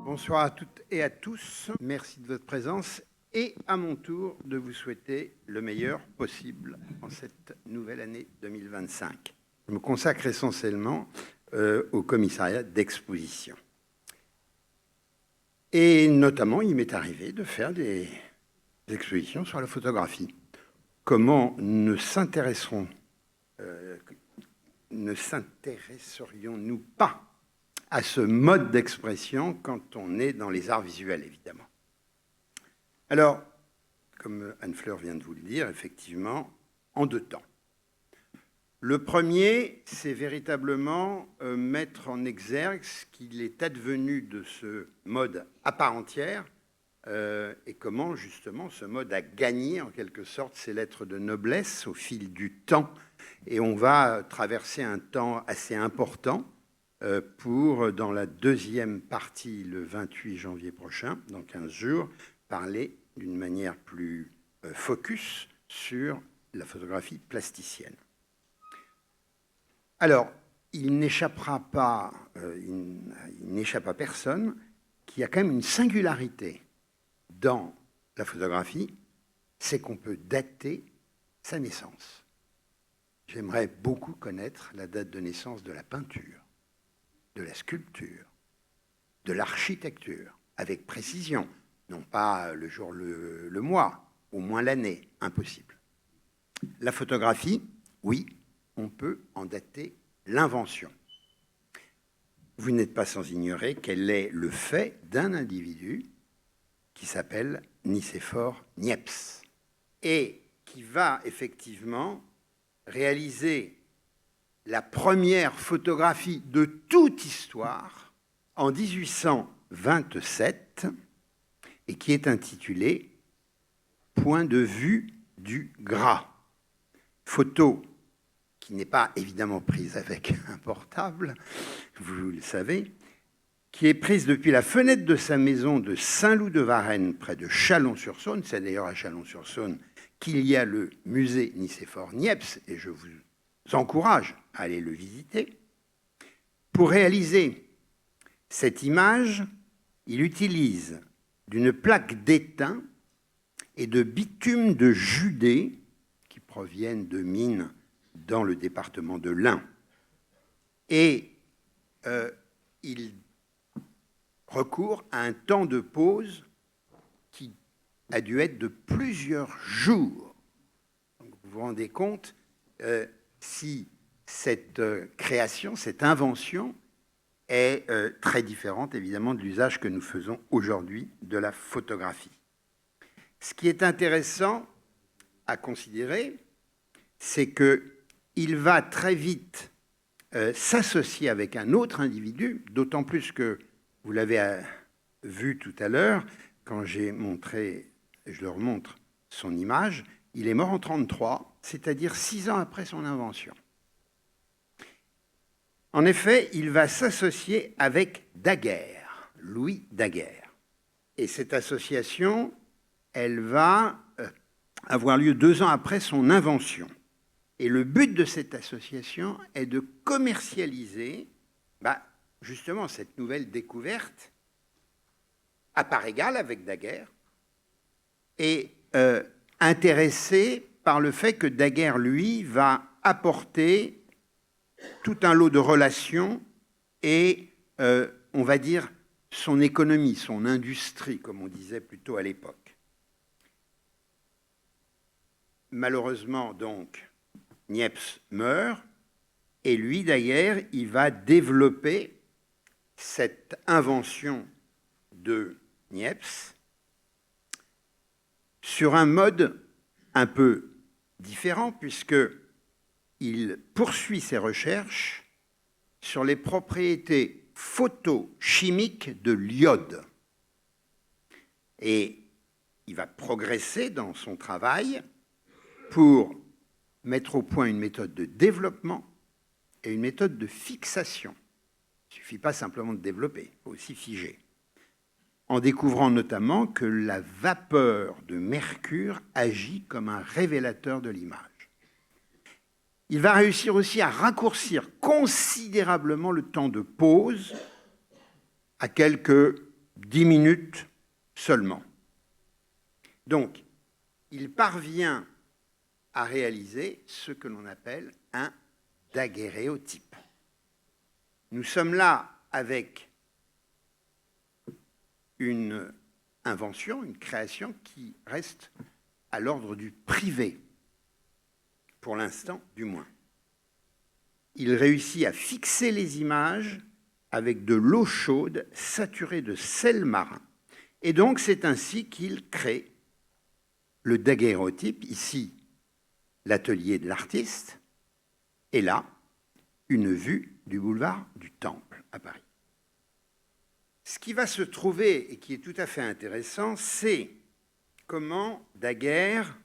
Bonsoir à toutes et à tous. Merci de votre présence et à mon tour de vous souhaiter le meilleur possible en cette nouvelle année 2025. Je me consacre essentiellement au commissariat d'exposition. Et notamment, il m'est arrivé de faire des expositions sur la photographie. Comment ne s'intéresserions-nous pas à ce mode d'expression quand on est dans les arts visuels, évidemment. Alors, comme Anne-Fleur vient de vous le dire, effectivement, en deux temps. Le premier, c'est véritablement mettre en exergue ce qu'il est advenu de ce mode à part entière et comment, justement, ce mode a gagné, en quelque sorte, ses lettres de noblesse au fil du temps. Et on va traverser un temps assez important pour, dans la deuxième partie, le 28 janvier prochain, dans 15 jours, parler d'une manière plus focus sur la photographie plasticienne. Alors, il n'échappera pas, il n'échappe à personne qu'il y a quand même une singularité dans la photographie, c'est qu'on peut dater sa naissance. J'aimerais beaucoup connaître la date de naissance de la peinture, de la sculpture, de l'architecture, avec précision, non pas le jour, le mois, au moins l'année, impossible. La photographie, oui, on peut en dater l'invention. Vous n'êtes pas sans ignorer qu'elle est le fait d'un individu qui s'appelle Nicéphore Niepce et qui va effectivement réaliser la première photographie de toute histoire en 1827 et qui est intitulée « Point de vue du Gras ». Photo qui n'est pas évidemment prise avec un portable, vous le savez, qui est prise depuis la fenêtre de sa maison de Saint-Loup-de-Varennes, près de Chalon-sur-Saône. C'est d'ailleurs à Chalon-sur-Saône qu'il y a le musée Nicéphore Niepce, et je vous encourage à aller le visiter. Pour réaliser cette image, il utilise d'une plaque d'étain et de bitume de Judée qui proviennent de mines dans le département de l'Ain. Et il recourt à un temps de pause qui a dû être de plusieurs jours. Donc vous vous rendez compte si cette création, cette invention est très différente, évidemment, de l'usage que nous faisons aujourd'hui de la photographie. Ce qui est intéressant à considérer, c'est qu'il va très vite s'associer avec un autre individu, d'autant plus que, vous l'avez vu tout à l'heure, quand j'ai montré, je leur montre son image, il est mort en 1933, c'est-à-dire 6 ans après son invention. En effet, il va s'associer avec Daguerre, Louis Daguerre. Et cette association, elle va avoir lieu 2 ans après son invention. Et le but de cette association est de commercialiser justement cette nouvelle découverte à part égale avec Daguerre et intéressé par le fait que Daguerre, lui, va apporter tout un lot de relations et, on va dire, son économie, son industrie, comme on disait plutôt à l'époque. Malheureusement, donc, Niepce meurt, et lui, d'ailleurs, il va développer cette invention de Niepce sur un mode un peu différent, puisqu'il poursuit ses recherches sur les propriétés photochimiques de l'iode. Et il va progresser dans son travail pour mettre au point une méthode de développement et une méthode de fixation. Il ne suffit pas simplement de développer, il faut aussi figer. En découvrant notamment que la vapeur de mercure agit comme un révélateur de l'image. Il va réussir aussi à raccourcir considérablement le temps de pause à quelques 10 minutes seulement. Donc, il parvient à réaliser ce que l'on appelle un daguerréotype. Nous sommes là avec une invention, une création qui reste à l'ordre du privé, pour l'instant du moins. Il réussit à fixer les images avec de l'eau chaude saturée de sel marin. Et donc, c'est ainsi qu'il crée le daguerréotype, ici, l'atelier de l'artiste, et là, une vue du boulevard du Temple à Paris. Ce qui va se trouver et qui est tout à fait intéressant, c'est comment Daguerre,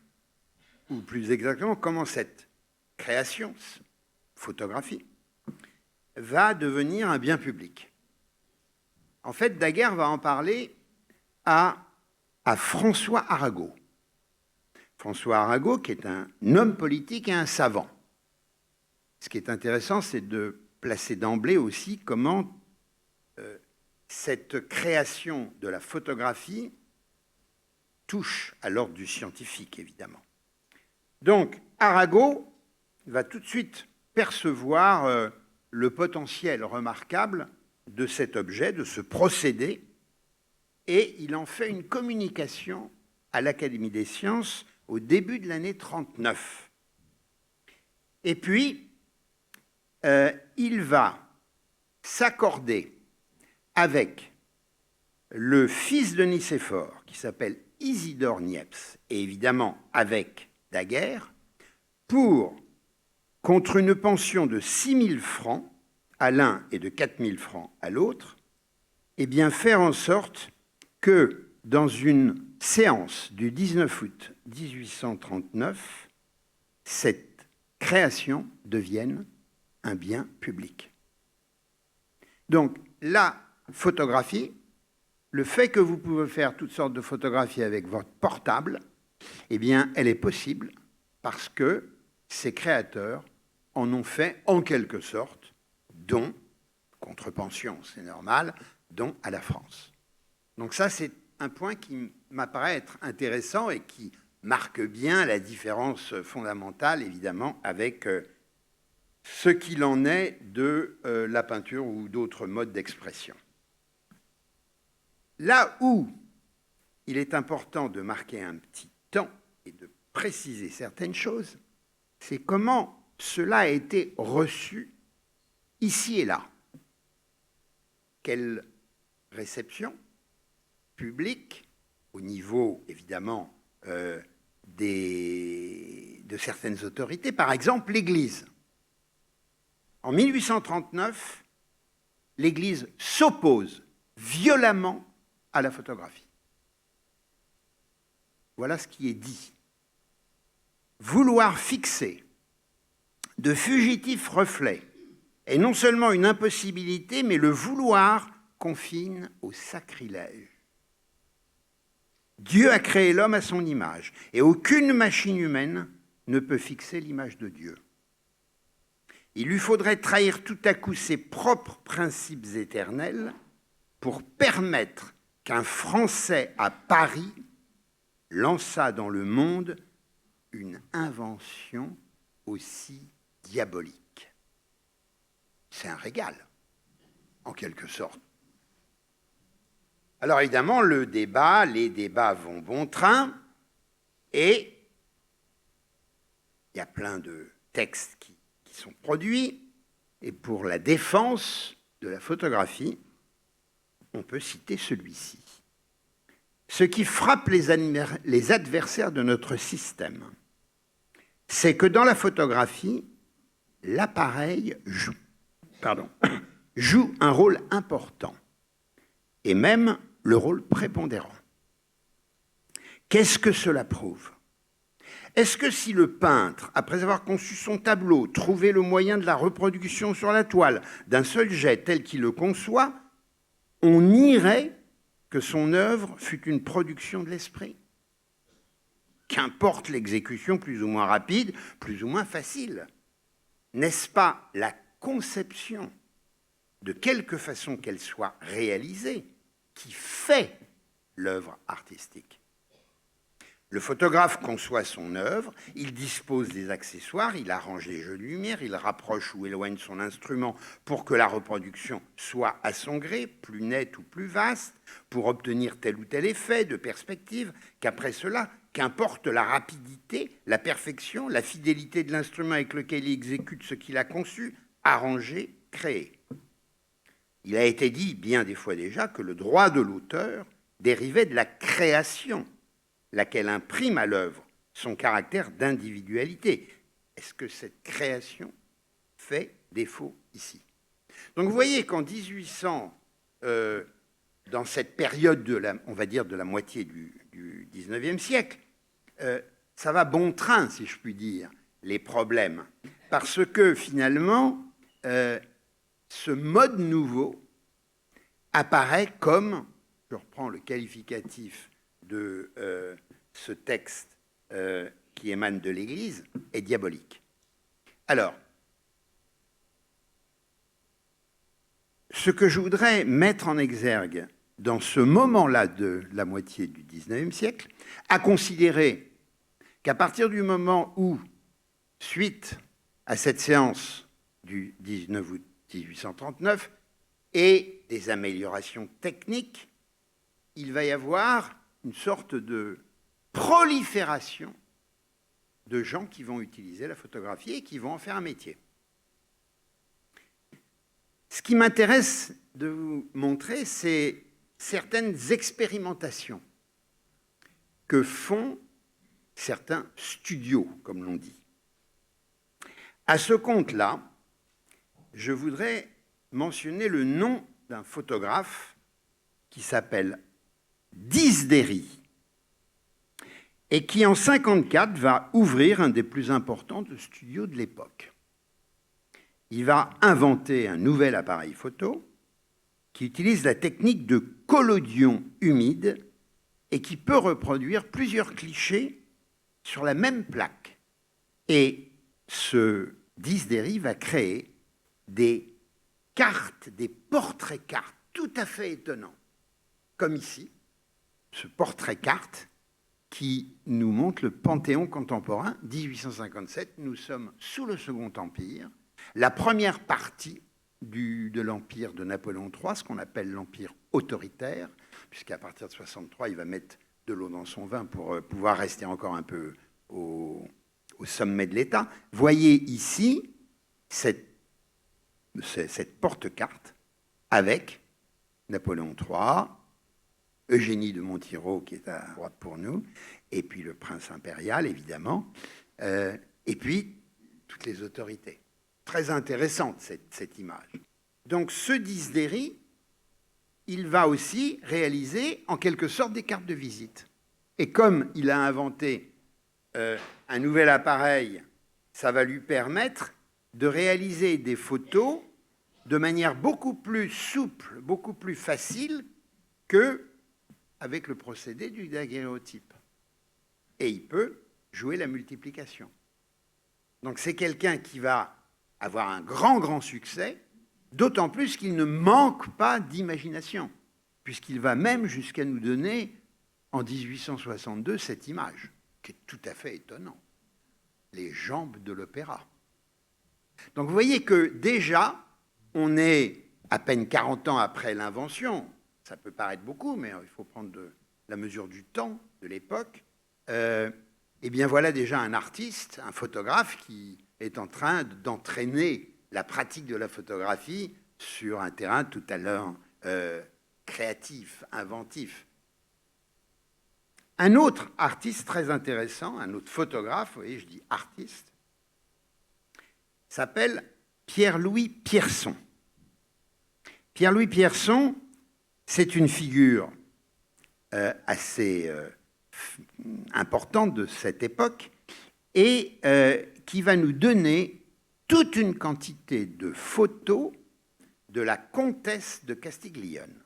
ou plus exactement, comment cette création, photographie, va devenir un bien public. En fait, Daguerre va en parler à François Arago. François Arago, qui est un homme politique et un savant. Ce qui est intéressant, c'est de placer d'emblée aussi comment cette création de la photographie touche à l'ordre du scientifique, évidemment. Donc, Arago va tout de suite percevoir le potentiel remarquable de cet objet, de ce procédé, et il en fait une communication à l'Académie des sciences au début de l'année 1939. Et puis, il va s'accorder avec le fils de Nicéphore, qui s'appelle Isidore Niepce, et évidemment avec Daguerre, contre une pension de 6 000 francs à l'un et de 4 000 francs à l'autre, eh bien faire en sorte que dans une séance du 19 août 1839, cette création devienne un bien public. Donc, la photographie, le fait que vous pouvez faire toutes sortes de photographies avec votre portable, eh bien, elle est possible parce que ces créateurs en ont fait, en quelque sorte, don, contre pension, c'est normal, don à la France. Donc ça, c'est un point qui m'apparaît être intéressant et qui marque bien la différence fondamentale, évidemment, avec ce qu'il en est de la peinture ou d'autres modes d'expression. Là où il est important de marquer un petit temps et de préciser certaines choses, c'est comment cela a été reçu ici et là. Quelle réception publique, au niveau, évidemment, de certaines autorités, par exemple l'Église. En 1839, l'Église s'oppose violemment à la photographie. Voilà ce qui est dit. Vouloir fixer de fugitifs reflets est non seulement une impossibilité, mais le vouloir confine au sacrilège. Dieu a créé l'homme à son image, et aucune machine humaine ne peut fixer l'image de Dieu. Il lui faudrait trahir tout à coup ses propres principes éternels pour permettre qu'un Français à Paris lançât dans le monde une invention aussi diabolique. C'est un régal, en quelque sorte. Alors évidemment, les débats vont bon train, et il y a plein de textes qui sont produits, et pour la défense de la photographie, on peut citer celui-ci. Ce qui frappe les adversaires de notre système, c'est que dans la photographie, l'appareil joue un rôle important, et même le rôle prépondérant. Qu'est-ce que cela prouve ? Est-ce que si le peintre, après avoir conçu son tableau, trouvé le moyen de la reproduction sur la toile d'un seul jet tel qu'il le conçoit, on nierait que son œuvre fut une production de l'esprit ? Qu'importe l'exécution plus ou moins rapide, plus ou moins facile. N'est-ce pas la conception, de quelque façon qu'elle soit réalisée, qui fait l'œuvre artistique. Le photographe conçoit son œuvre, il dispose des accessoires, il arrange les jeux de lumière, il rapproche ou éloigne son instrument pour que la reproduction soit à son gré, plus nette ou plus vaste, pour obtenir tel ou tel effet de perspective, qu'après cela, qu'importe la rapidité, la perfection, la fidélité de l'instrument avec lequel il exécute ce qu'il a conçu, arrangé, créé. Il a été dit bien des fois déjà que le droit de l'auteur dérivait de la création, laquelle imprime à l'œuvre son caractère d'individualité. Est-ce que cette création fait défaut ici? Donc vous voyez qu'en 1800, dans cette période, on va dire de la moitié du 19e siècle, ça va bon train, si je puis dire, les problèmes. Parce que finalement, ce mode nouveau apparaît comme, je reprends le qualificatif de ce texte qui émane de l'Église, est diabolique. Alors, ce que je voudrais mettre en exergue dans ce moment-là de la moitié du XIXe siècle, à considérer qu'à partir du moment où, suite à cette séance du 19 août 1839 et des améliorations techniques, il va y avoir une sorte de prolifération de gens qui vont utiliser la photographie et qui vont en faire un métier. Ce qui m'intéresse de vous montrer, c'est certaines expérimentations que font certains studios, comme l'on dit. À ce compte-là, je voudrais mentionner le nom d'un photographe qui s'appelle Disdéry et qui, en 1954, va ouvrir un des plus importants studios de l'époque. Il va inventer un nouvel appareil photo qui utilise la technique de collodion humide et qui peut reproduire plusieurs clichés sur la même plaque. Et ce Disdéry va créer des cartes, des portraits-cartes tout à fait étonnants, comme ici, ce portrait-carte qui nous montre le Panthéon contemporain, 1857, nous sommes sous le Second Empire, la première partie de l'Empire de Napoléon III, ce qu'on appelle l'Empire autoritaire, puisqu'à partir de 63, il va mettre de l'eau dans son vin pour pouvoir rester encore un peu au sommet de l'État. Voyez ici cette porte-carte avec Napoléon III, Eugénie de Montijo, qui est à droite pour nous, et puis le prince impérial, évidemment, et puis toutes les autorités. Très intéressante, cette image. Donc, ce Disdéry, il va aussi réaliser, en quelque sorte, des cartes de visite. Et comme il a inventé un nouvel appareil, ça va lui permettre de réaliser des photos de manière beaucoup plus souple, beaucoup plus facile qu'avec le procédé du daguerréotype. Et il peut jouer la multiplication. Donc c'est quelqu'un qui va avoir un grand succès, d'autant plus qu'il ne manque pas d'imagination, puisqu'il va même jusqu'à nous donner, en 1862, cette image, qui est tout à fait étonnante. Les jambes de l'opéra. Donc vous voyez que déjà, on est à peine 40 ans après l'invention, ça peut paraître beaucoup, mais il faut prendre la mesure du temps, de l'époque. Eh bien voilà déjà un artiste, un photographe qui est en train d'entraîner la pratique de la photographie sur un terrain tout à l'heure créatif, inventif. Un autre artiste très intéressant, un autre photographe, vous voyez, je dis artiste, s'appelle Pierre-Louis Pierson. Pierre-Louis Pierson, c'est une figure assez importante de cette époque et qui va nous donner toute une quantité de photos de la comtesse de Castiglione.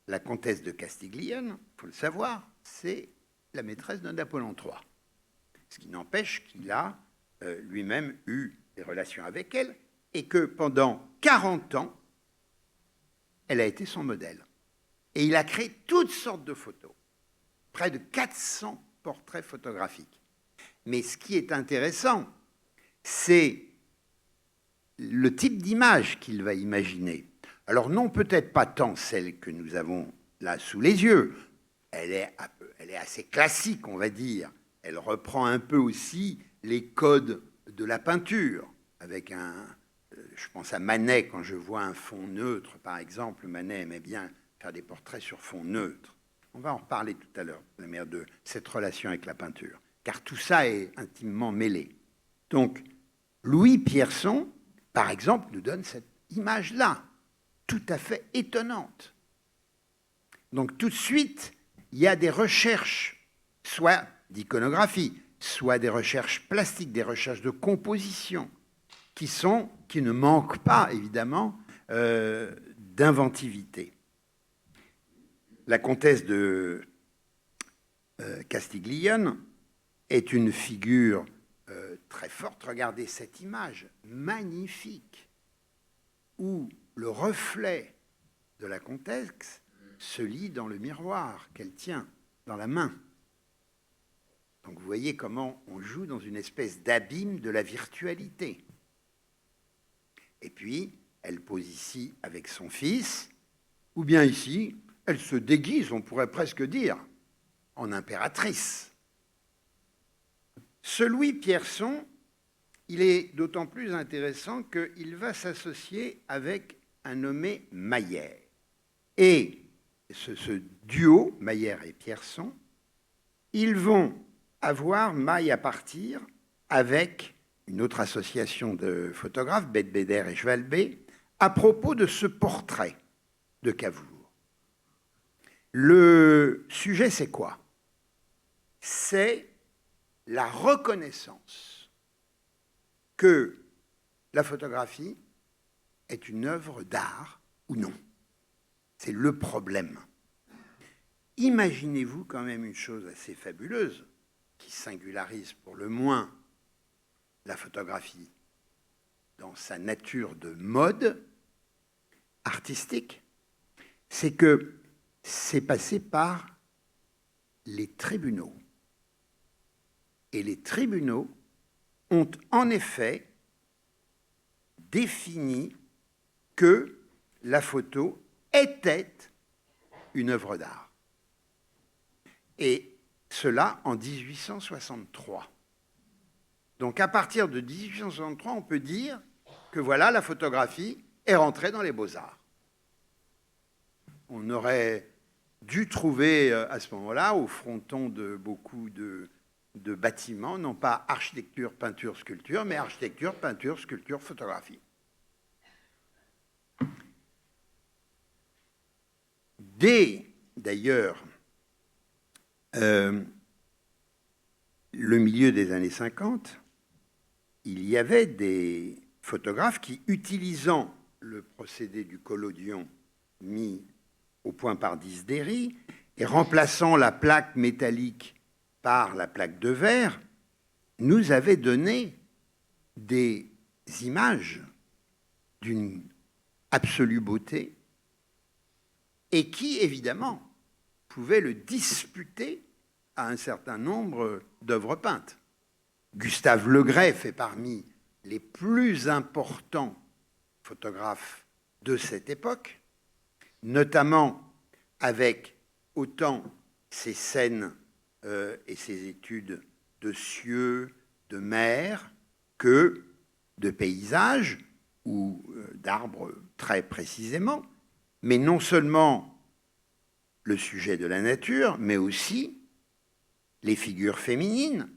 La comtesse de Castiglione, il faut le savoir, c'est la maîtresse de Napoléon III. Ce qui n'empêche qu'il a lui-même eu des relations avec elle et que pendant 40 ans, elle a été son modèle. Et il a créé toutes sortes de photos, près de 400 portraits photographiques. Mais ce qui est intéressant, c'est le type d'image qu'il va imaginer. Alors non, peut-être pas tant celle que nous avons là sous les yeux. Elle est assez classique, on va dire. Elle reprend un peu aussi les codes de la peinture, avec je pense à Manet, quand je vois un fond neutre, par exemple. Manet aimait bien faire des portraits sur fond neutre. On va en reparler tout à l'heure, la manière de cette relation avec la peinture, car tout ça est intimement mêlé. Donc, Louis Pierson, par exemple, nous donne cette image-là, tout à fait étonnante. Donc, tout de suite, il y a des recherches, soit d'iconographie, soit des recherches plastiques, des recherches de composition, qui ne manquent pas, évidemment, d'inventivité. La comtesse de Castiglione est une figure très forte. Regardez cette image magnifique où le reflet de la comtesse se lit dans le miroir qu'elle tient dans la main. Donc vous voyez comment on joue dans une espèce d'abîme de la virtualité. Et puis, elle pose ici avec son fils, ou bien ici, elle se déguise, on pourrait presque dire, en impératrice. Ce Louis Pierson, il est d'autant plus intéressant qu'il va s'associer avec un nommé Mayer. Et ce duo, Mayer et Pierson, ils vont avoir maille à partir avec une autre association de photographes, Bedbeder et Schwalbe, à propos de ce portrait de Cavour. Le sujet, c'est quoi? C'est la reconnaissance que la photographie est une œuvre d'art ou non. C'est le problème. Imaginez-vous quand même une chose assez fabuleuse qui singularise pour le moins la photographie dans sa nature de mode artistique, c'est que c'est passé par les tribunaux. Et les tribunaux ont en effet défini que la photo était une œuvre d'art. Et cela en 1863. Donc à partir de 1863, on peut dire que voilà, la photographie est rentrée dans les beaux-arts. On aurait dû trouver à ce moment-là, au fronton de beaucoup de bâtiments, non pas architecture, peinture, sculpture, mais architecture, peinture, sculpture, photographie. Dès, d'ailleurs, le milieu des années 50, il y avait des photographes qui, utilisant le procédé du collodion mis au point par Disdéry et remplaçant la plaque métallique par la plaque de verre, nous avaient donné des images d'une absolue beauté et qui, évidemment, pouvaient le disputer à un certain nombre d'œuvres peintes. Gustave Le Gray fait parmi les plus importants photographes de cette époque, notamment avec autant ses scènes et ses études de cieux, de mer, que de paysages ou d'arbres très précisément, mais non seulement le sujet de la nature, mais aussi les figures féminines,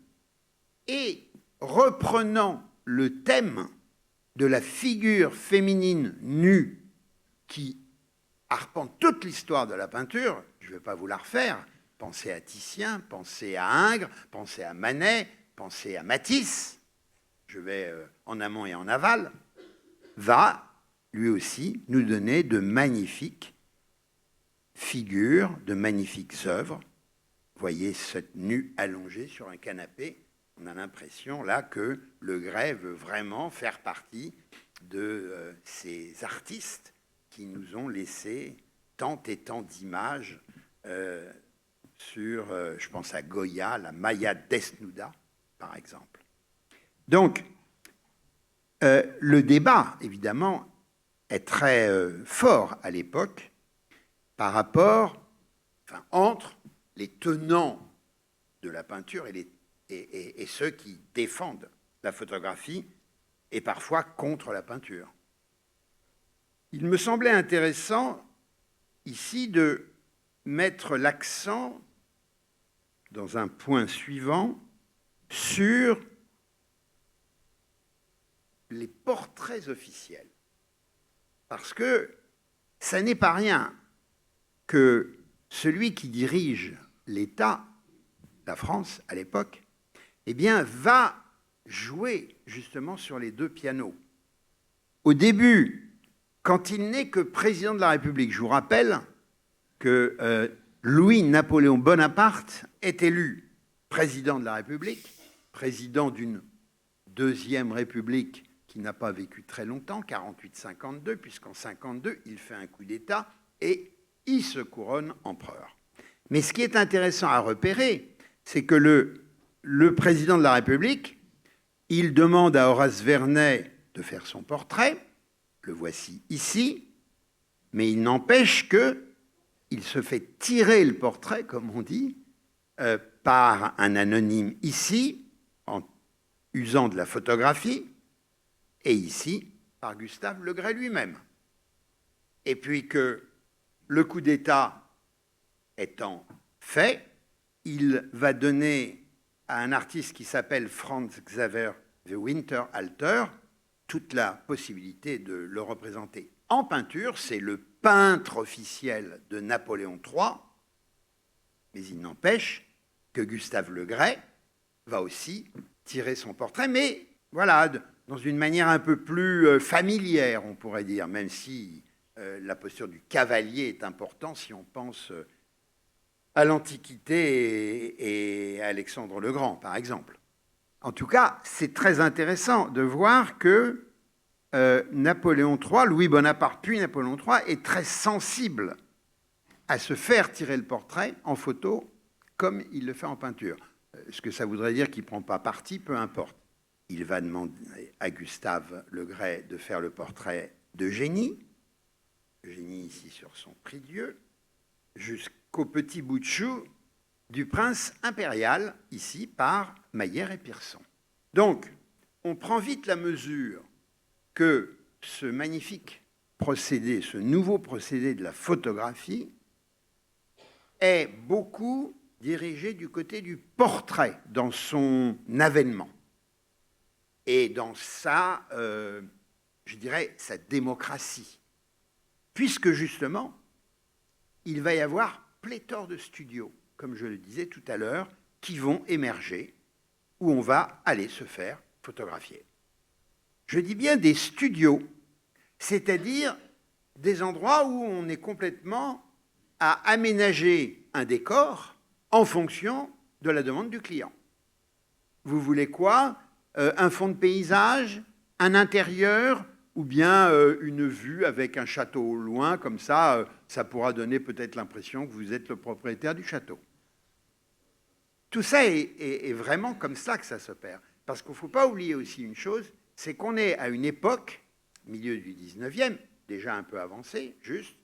et reprenant le thème de la figure féminine nue qui arpente toute l'histoire de la peinture, je ne vais pas vous la refaire, pensez à Titien, pensez à Ingres, pensez à Manet, pensez à Matisse, je vais en amont et en aval, va lui aussi nous donner de magnifiques figures, de magnifiques œuvres. Voyez cette nue allongée sur un canapé. On a l'impression là que Le Gray veut vraiment faire partie de ces artistes qui nous ont laissé tant et tant d'images sur, je pense à Goya, la Maya Desnuda, par exemple. Donc, le débat, évidemment, est très fort à l'époque par rapport, enfin, entre les tenants de la peinture et ceux qui défendent la photographie et parfois contre la peinture. Il me semblait intéressant ici de mettre l'accent dans un point suivant sur les portraits officiels. Parce que ça n'est pas rien que celui qui dirige l'État, la France à l'époque, eh bien, va jouer justement sur les deux pianos. Au début, quand il n'est que président de la République, je vous rappelle que Louis-Napoléon Bonaparte est élu président de la République, président d'une deuxième République qui n'a pas vécu très longtemps, 48-52, puisqu'en 52, il fait un coup d'État et il se couronne empereur. Mais ce qui est intéressant à repérer, c'est que le président de la République, il demande à Horace Vernet de faire son portrait, le voici ici, mais il n'empêche qu'il se fait tirer le portrait, comme on dit, par un anonyme ici, en usant de la photographie, et ici, par Gustave Le Gray lui-même. Et puis que le coup d'État étant fait, il va donner à un artiste qui s'appelle Franz Xaver de Winterhalter toute la possibilité de le représenter en peinture. C'est le peintre officiel de Napoléon III, mais il n'empêche que Gustave Le Gray va aussi tirer son portrait, mais voilà, dans une manière un peu plus familière, on pourrait dire, même si la posture du cavalier est importante si on pense à l'Antiquité et à Alexandre le Grand, par exemple. En tout cas, c'est très intéressant de voir que Napoléon III, Louis Bonaparte puis Napoléon III, est très sensible à se faire tirer le portrait en photo comme il le fait en peinture. Ce que ça voudrait dire qu'il ne prend pas parti, peu importe. Il va demander à Gustave Le Gray de faire le portrait d'Eugénie, Eugénie ici sur son prie-dieu, jusqu'au petit bout de chou du prince impérial, ici par Maillère et Pierson. Donc, on prend vite la mesure que ce magnifique procédé, ce nouveau procédé de la photographie, est beaucoup dirigé du côté du portrait dans son avènement et dans sa, je dirais, sa démocratie. Puisque justement, il va y avoir pléthore de studios, comme je le disais tout à l'heure, qui vont émerger, où on va aller se faire photographier. Je dis bien des studios, c'est-à-dire des endroits où on est complètement à aménager un décor en fonction de la demande du client. Vous voulez quoi? Un fond de paysage, un intérieur, ou bien une vue avec un château au loin, comme ça, ça pourra donner peut-être l'impression que vous êtes le propriétaire du château. Tout ça est vraiment comme ça que ça s'opère. Parce qu'il ne faut pas oublier aussi une chose, c'est qu'on est à une époque, milieu du 19e, déjà un peu avancé, juste,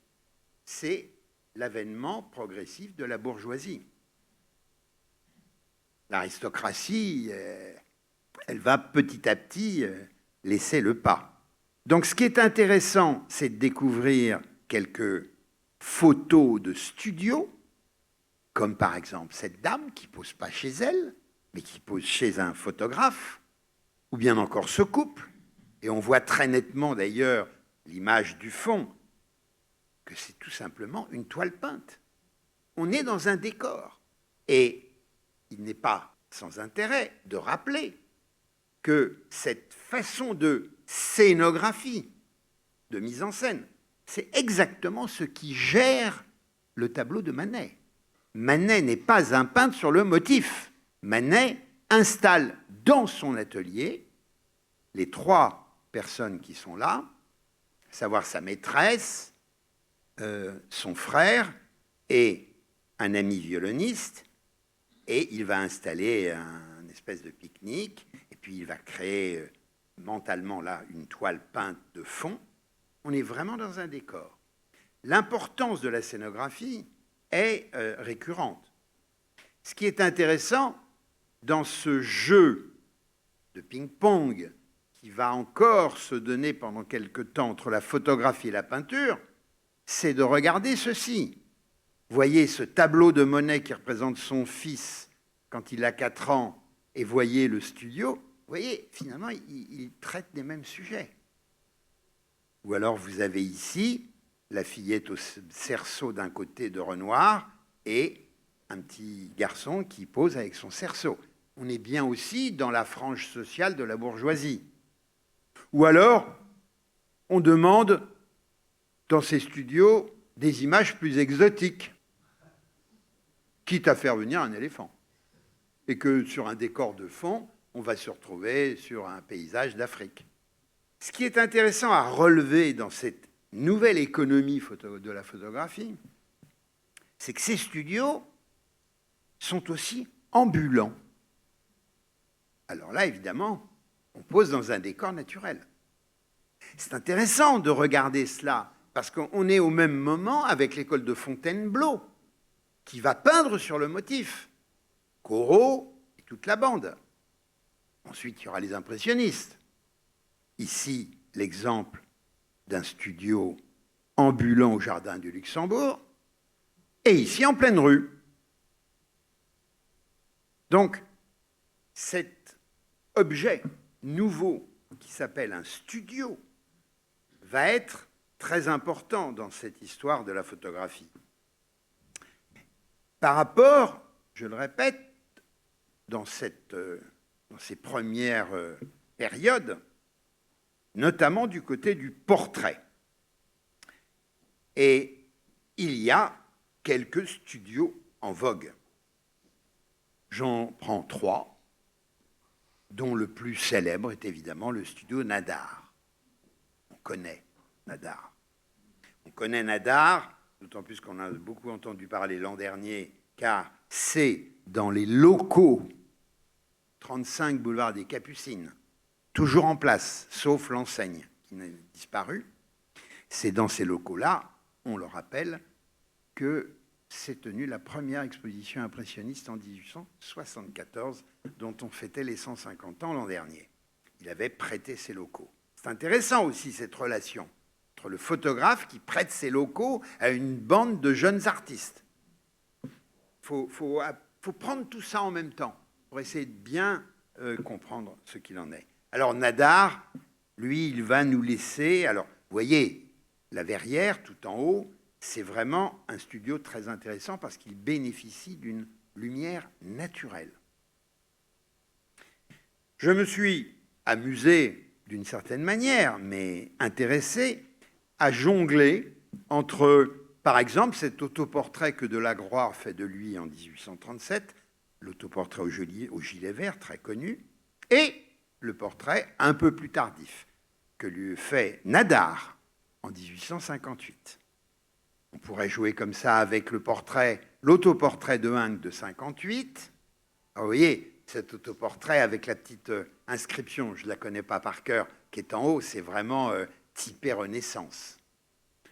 c'est l'avènement progressif de la bourgeoisie. L'aristocratie, elle va petit à petit laisser le pas. Donc ce qui est intéressant, c'est de découvrir quelques photos de studio, comme par exemple cette dame qui ne pose pas chez elle, mais qui pose chez un photographe, ou bien encore ce couple. Et on voit très nettement d'ailleurs l'image du fond, que c'est tout simplement une toile peinte. On est dans un décor. Et il n'est pas sans intérêt de rappeler que cette façon de scénographie, de mise en scène, c'est exactement ce qui gère le tableau de Manet. Manet n'est pas un peintre sur le motif. Manet installe dans son atelier les trois personnes qui sont là, à savoir sa maîtresse, son frère et un ami violoniste, et il va installer un espèce de pique-nique, et puis il va créer mentalement là une toile peinte de fond. On est vraiment dans un décor. L'importance de la scénographie est récurrente. Ce qui est intéressant dans ce jeu de ping-pong qui va encore se donner pendant quelque temps entre la photographie et la peinture, c'est de regarder ceci. Voyez ce tableau de Monet qui représente son fils quand il a 4 ans, et voyez le studio. Vous voyez, finalement, il traite des mêmes sujets. Ou alors vous avez ici la fillette au cerceau d'un côté de Renoir et un petit garçon qui pose avec son cerceau. On est bien aussi dans la frange sociale de la bourgeoisie. Ou alors, on demande dans ces studios des images plus exotiques, quitte à faire venir un éléphant. Et que sur un décor de fond, on va se retrouver sur un paysage d'Afrique. Ce qui est intéressant à relever dans cette nouvelle économie de la photographie, c'est que ces studios sont aussi ambulants. Alors là, évidemment, on pose dans un décor naturel. C'est intéressant de regarder cela, parce qu'on est au même moment avec l'école de Fontainebleau, qui va peindre sur le motif. Corot et toute la bande. Ensuite, il y aura les impressionnistes. Ici, l'exemple d'un studio ambulant au Jardin du Luxembourg, et ici, en pleine rue. Donc, cet objet nouveau qui s'appelle un studio va être très important dans cette histoire de la photographie. Par rapport, je le répète, dans ces premières périodes, notamment du côté du portrait. Et il y a quelques studios en vogue. J'en prends 3, dont le plus célèbre est évidemment le studio Nadar. On connaît Nadar. On connaît Nadar, d'autant plus qu'on a beaucoup entendu parler l'an dernier, car c'est dans les locaux 35 boulevard des Capucines, toujours en place, sauf l'enseigne qui n'a disparu. C'est dans ces locaux-là, on le rappelle, que s'est tenue la première exposition impressionniste en 1874, dont on fêtait les 150 ans l'an dernier. Il avait prêté ses locaux. C'est intéressant aussi cette relation entre le photographe qui prête ses locaux à une bande de jeunes artistes. Faut prendre tout ça en même temps pour essayer de bien comprendre ce qu'il en est. Alors Nadar, lui, il va nous laisser... Alors, vous voyez, la verrière, tout en haut, c'est vraiment un studio très intéressant parce qu'il bénéficie d'une lumière naturelle. Je me suis amusé d'une certaine manière, mais intéressé, à jongler entre, par exemple, cet autoportrait que Delacroix fait de lui en 1837, l'autoportrait au gilet vert, très connu, et le portrait un peu plus tardif, que lui fait Nadar en 1858. On pourrait jouer comme ça avec l'autoportrait de Ingres de 58. Alors, vous voyez, cet autoportrait avec la petite inscription, je ne la connais pas par cœur, qui est en haut, c'est vraiment typé Renaissance.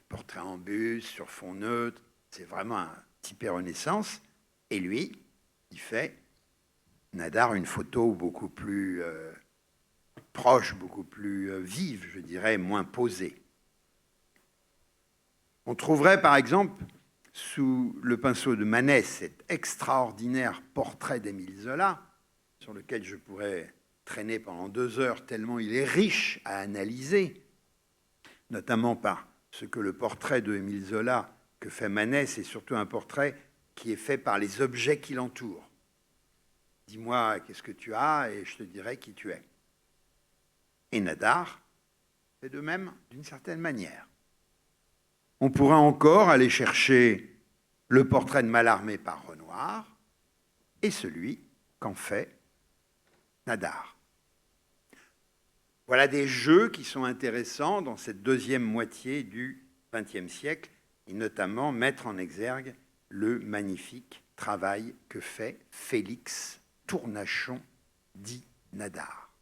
Portrait en buste, sur fond neutre, c'est vraiment un typé Renaissance. Et lui, il fait Nadar une photo beaucoup plus proche, beaucoup plus vive, je dirais, moins posée. On trouverait par exemple sous le pinceau de Manet cet extraordinaire portrait d'Émile Zola, sur lequel je pourrais traîner pendant 2 heures tellement il est riche à analyser, notamment par ce que le portrait d'Émile Zola que fait Manet, c'est surtout un portrait qui est fait par les objets qui l'entourent. Dis-moi qu'est-ce que tu as et je te dirai qui tu es. Et Nadar fait de même d'une certaine manière. On pourra encore aller chercher le portrait de Mallarmé par Renoir et celui qu'en fait Nadar. Voilà des jeux qui sont intéressants dans cette deuxième moitié du XXe siècle et notamment mettre en exergue le magnifique travail que fait Félix Tournachon, dit Nadar.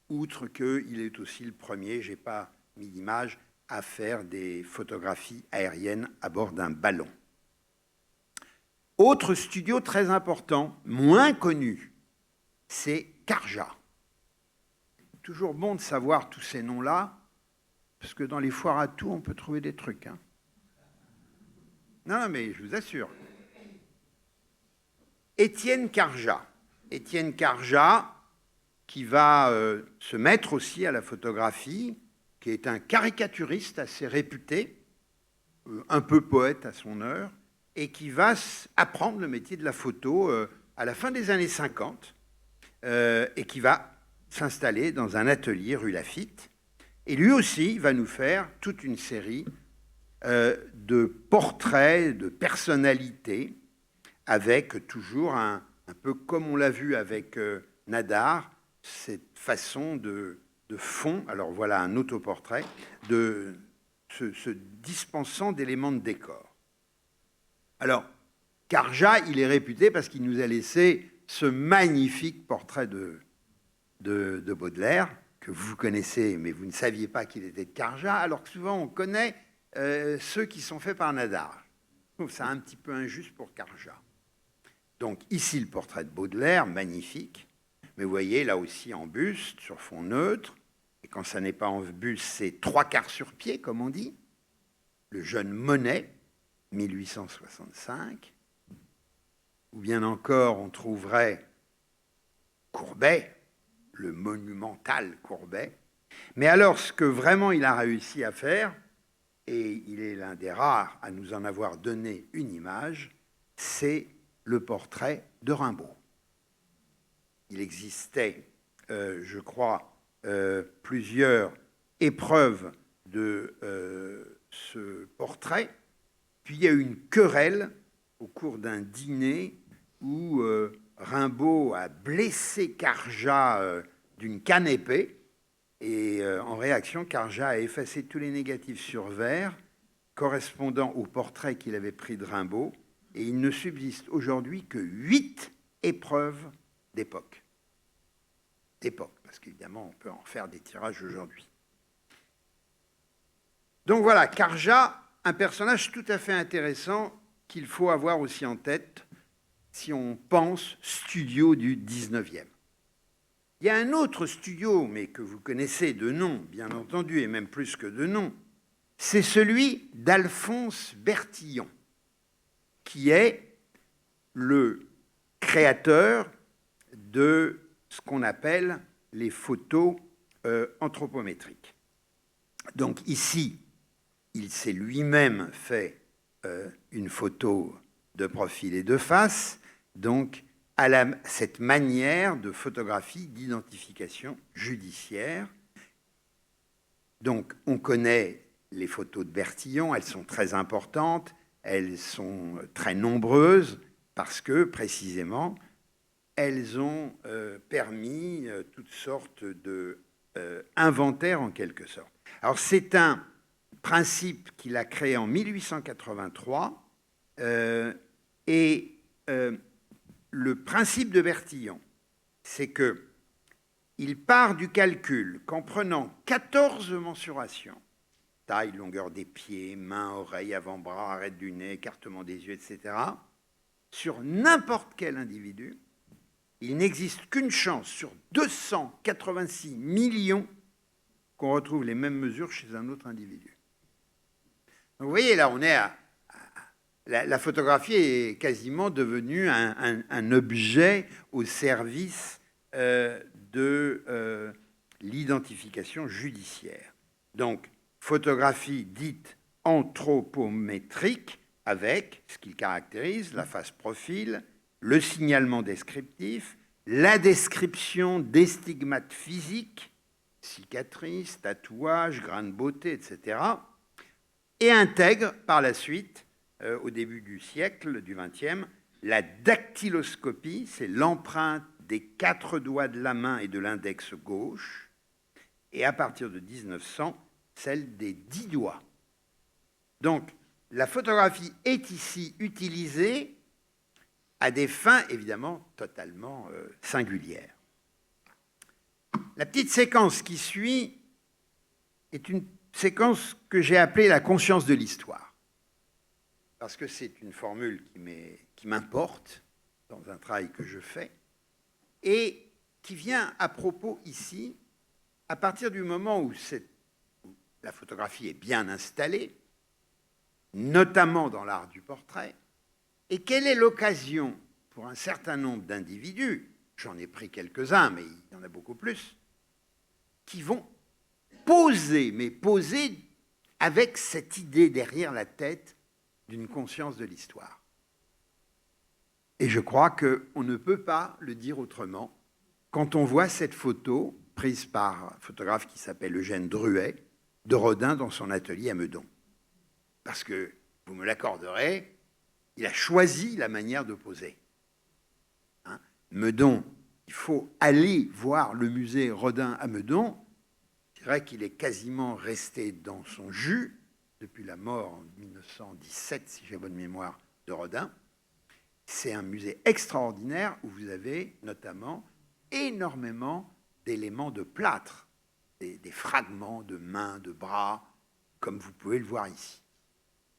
Outre qu'il est aussi le premier, je n'ai pas mis d'image, à faire des photographies aériennes à bord d'un ballon. Autre studio très important, moins connu, c'est Carja. Toujours bon de savoir tous ces noms-là, parce que dans les foires à tout, on peut trouver des trucs. Hein. Non, mais je vous assure. Étienne Carja. Étienne Carja, qui va se mettre aussi à la photographie, qui est un caricaturiste assez réputé, un peu poète à son heure, et qui va apprendre le métier de la photo à la fin des années 50, et qui va s'installer dans un atelier rue Laffitte. Et lui aussi va nous faire toute une série de portraits, de personnalités, avec toujours un peu comme on l'a vu avec Nadar, cette façon de fond, alors voilà un autoportrait, de se dispensant d'éléments de décor. Alors, Carja, il est réputé parce qu'il nous a laissé ce magnifique portrait de Baudelaire, que vous connaissez, mais vous ne saviez pas qu'il était de Carja, alors que souvent on connaît ceux qui sont faits par Nadar. Je trouve ça un petit peu injuste pour Carja. Donc ici, le portrait de Baudelaire, magnifique, mais vous voyez, là aussi en buste, sur fond neutre, et quand ça n'est pas en buste, c'est 3/4 sur pied, comme on dit. Le jeune Monet, 1865, ou bien encore, on trouverait Courbet, le monumental Courbet. Mais alors, ce que vraiment il a réussi à faire, et il est l'un des rares à nous en avoir donné une image, c'est le portrait de Rimbaud. Il existait, je crois, plusieurs épreuves de ce portrait, puis il y a eu une querelle au cours d'un dîner où Rimbaud a blessé Carja d'une canne épée, et en réaction, Carja a effacé tous les négatifs sur verre correspondant au portrait qu'il avait pris de Rimbaud, et il ne subsiste aujourd'hui que 8 épreuves d'époque. Parce qu'évidemment, on peut en faire des tirages aujourd'hui. Donc voilà, Carja, un personnage tout à fait intéressant qu'il faut avoir aussi en tête si on pense studio du 19e. Il y a un autre studio, mais que vous connaissez de nom, bien entendu, et même plus que de nom, c'est celui d'Alphonse Bertillon, qui est le créateur de ce qu'on appelle les photos anthropométriques. Donc ici, il s'est lui-même fait une photo de profil et de face, donc à cette manière de photographie d'identification judiciaire. Donc on connaît les photos de Bertillon, elles sont très importantes, elles sont très nombreuses, parce que précisément, elles ont permis toutes sortes d'inventaires en quelque sorte. Alors c'est un principe qu'il a créé en 1883, et le principe de Bertillon, c'est qu'il part du calcul qu'en prenant 14 mensurations, taille, longueur des pieds, mains, oreilles, avant-bras, arête du nez, écartement des yeux, etc., sur n'importe quel individu, il n'existe qu'une chance sur 286 millions qu'on retrouve les mêmes mesures chez un autre individu. Donc vous voyez, là, on est la photographie est quasiment devenue un objet au service de l'identification judiciaire. Donc, photographie dite anthropométrique, avec ce qui caractérise la face profil, le signalement descriptif, la description des stigmates physiques, cicatrices, tatouages, grains de beauté, etc., et intègre par la suite, au début du siècle, du XXe, la dactyloscopie, c'est l'empreinte des 4 doigts de la main et de l'index gauche, et à partir de 1900, celle des 10 doigts. Donc, la photographie est ici utilisée à des fins, évidemment, totalement singulières. La petite séquence qui suit est une séquence que j'ai appelée la conscience de l'histoire, parce que c'est une formule qui m'importe dans un travail que je fais, et qui vient à propos ici, à partir du moment où la photographie est bien installée, notamment dans l'art du portrait, et quelle est l'occasion pour un certain nombre d'individus, j'en ai pris quelques-uns, mais il y en a beaucoup plus, qui vont poser, mais poser avec cette idée derrière la tête d'une conscience de l'histoire. Et je crois qu'on ne peut pas le dire autrement quand on voit cette photo prise par un photographe qui s'appelle Eugène Druet, de Rodin dans son atelier à Meudon. Parce que, vous me l'accorderez, il a choisi la manière de poser. Hein? Meudon, il faut aller voir le musée Rodin à Meudon. Je dirais qu'il est quasiment resté dans son jus depuis la mort en 1917, si j'ai bonne mémoire, de Rodin. C'est un musée extraordinaire où vous avez notamment énormément d'éléments de plâtre, des fragments de mains, de bras, comme vous pouvez le voir ici.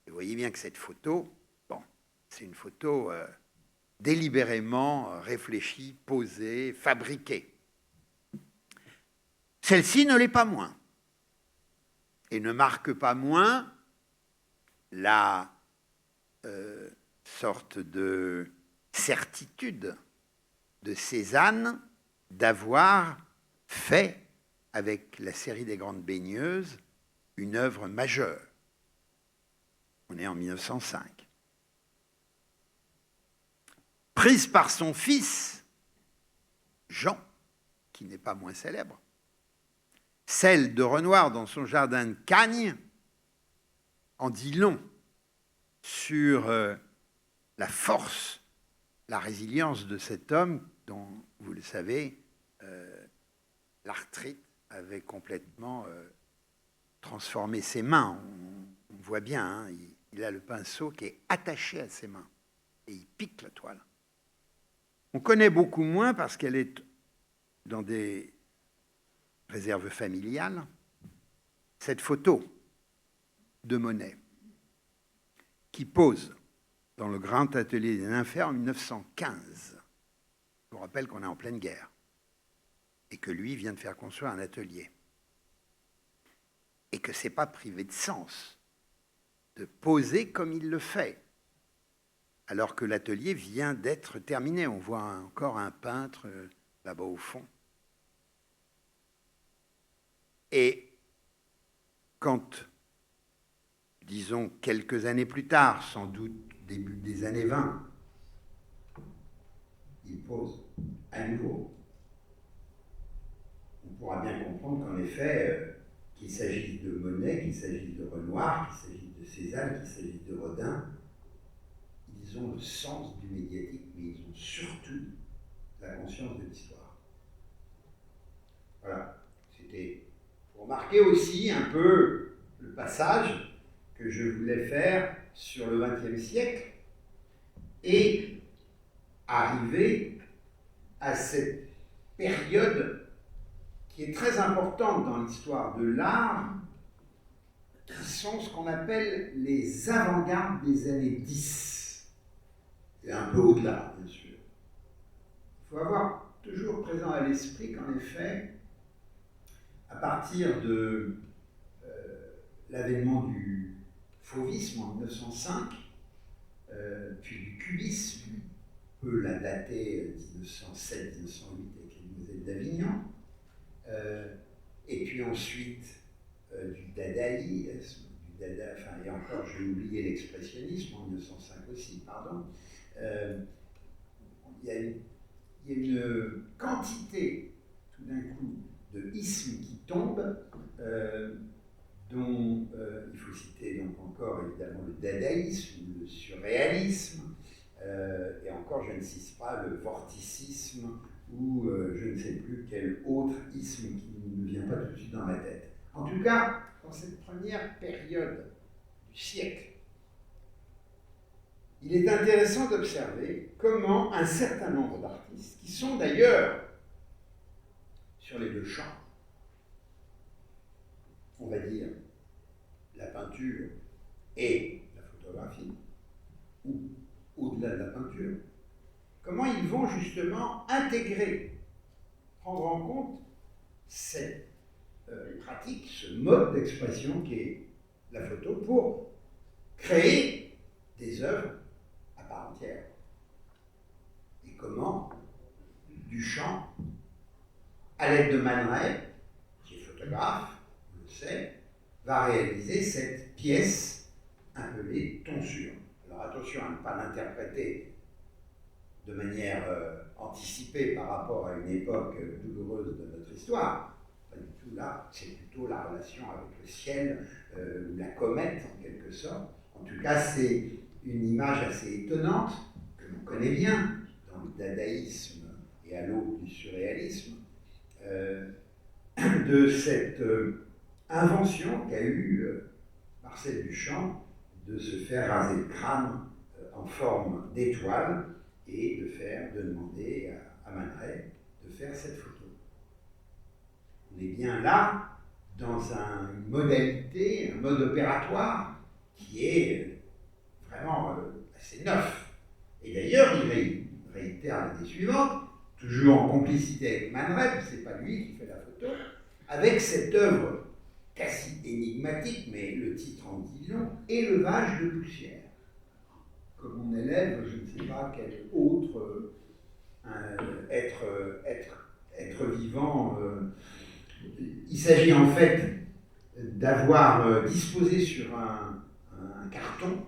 Et vous voyez bien que cette photo, bon, c'est une photo délibérément réfléchie, posée, fabriquée. Celle-ci ne l'est pas moins, et ne marque pas moins la sorte de certitude de Cézanne d'avoir fait, avec la série des Grandes Baigneuses, une œuvre majeure. On est en 1905. Prise par son fils, Jean, qui n'est pas moins célèbre, celle de Renoir dans son jardin de Cagnes en dit long sur la force, la résilience de cet homme dont, vous le savez, l'arthrite avait complètement transformé ses mains. On voit bien, hein, il a le pinceau qui est attaché à ses mains et il pique la toile. On connaît beaucoup moins parce qu'elle est dans des réserves familiales, cette photo de Monet qui pose dans le grand atelier des Nymphaires en 1915. Je vous rappelle qu'on est en pleine guerre et que lui vient de faire construire un atelier et que ce n'est pas privé de sens de poser comme il le fait alors que l'atelier vient d'être terminé. On voit encore un peintre là-bas au fond. Et quand, disons, quelques années plus tard, sans doute début des années 20, il pose à nouveau, on pourra bien comprendre qu'en effet, qu'il s'agisse de Monet, qu'il s'agisse de Renoir, qu'il s'agisse de Cézanne, qu'il s'agisse de Rodin, ils ont le sens du médiatique, mais ils ont surtout la conscience de l'histoire. Voilà, c'était pour marquer aussi un peu le passage que je voulais faire sur le XXe siècle et arriver à cette période qui est très importante dans l'histoire de l'art, qui sont ce qu'on appelle les avant-gardes des années 10. Et un peu au-delà, bien sûr. Il faut avoir toujours présent à l'esprit qu'en effet, à partir de l'avènement du fauvisme en 1905, puis du cubisme, on peut la dater 1907-1908 avec les Demoiselles d'Avignon, et puis ensuite du dadaïsme, et encore j'ai oublié l'expressionnisme en 1905 aussi, pardon. Il y a une quantité tout d'un coup de ismes qui tombent, dont il faut citer donc encore évidemment le dadaïsme, le surréalisme, et encore je ne cite pas le vorticisme ou je ne sais plus quel autre isme qui ne me vient pas tout de suite dans ma tête. En tout cas, dans cette première période du siècle. Il est intéressant d'observer comment un certain nombre d'artistes, qui sont d'ailleurs sur les deux champs, on va dire la peinture et la photographie, ou au-delà de la peinture, comment ils vont justement intégrer, prendre en compte cette pratique, ce mode d'expression qui est la photo, pour créer des œuvres à part entière. Et comment Duchamp, à l'aide de Man Ray, qui est photographe, on le sait, va réaliser cette pièce appelée tonsure. Alors attention à ne pas l'interpréter de manière anticipée par rapport à une époque douloureuse de notre histoire. Pas du tout là, c'est plutôt la relation avec le ciel, ou la comète en quelque sorte. En tout cas, c'est une image assez étonnante, que l'on connaît bien dans le dadaïsme et à l'aube du surréalisme, de cette invention qu'a eue Marcel Duchamp de se faire raser le crâne en forme d'étoile et de demander à Man Ray de faire cette photo. On est bien là dans une modalité, un mode opératoire qui est vraiment assez neuf. Et d'ailleurs, il réitère l'année suivante, toujours en complicité avec Man Ray, c'est pas lui qui fait la photo, avec cette œuvre quasi énigmatique, mais le titre en dit long, Élevage de poussière. Comme on élève, je ne sais pas quel autre être vivant. Il s'agit en fait d'avoir disposé sur un carton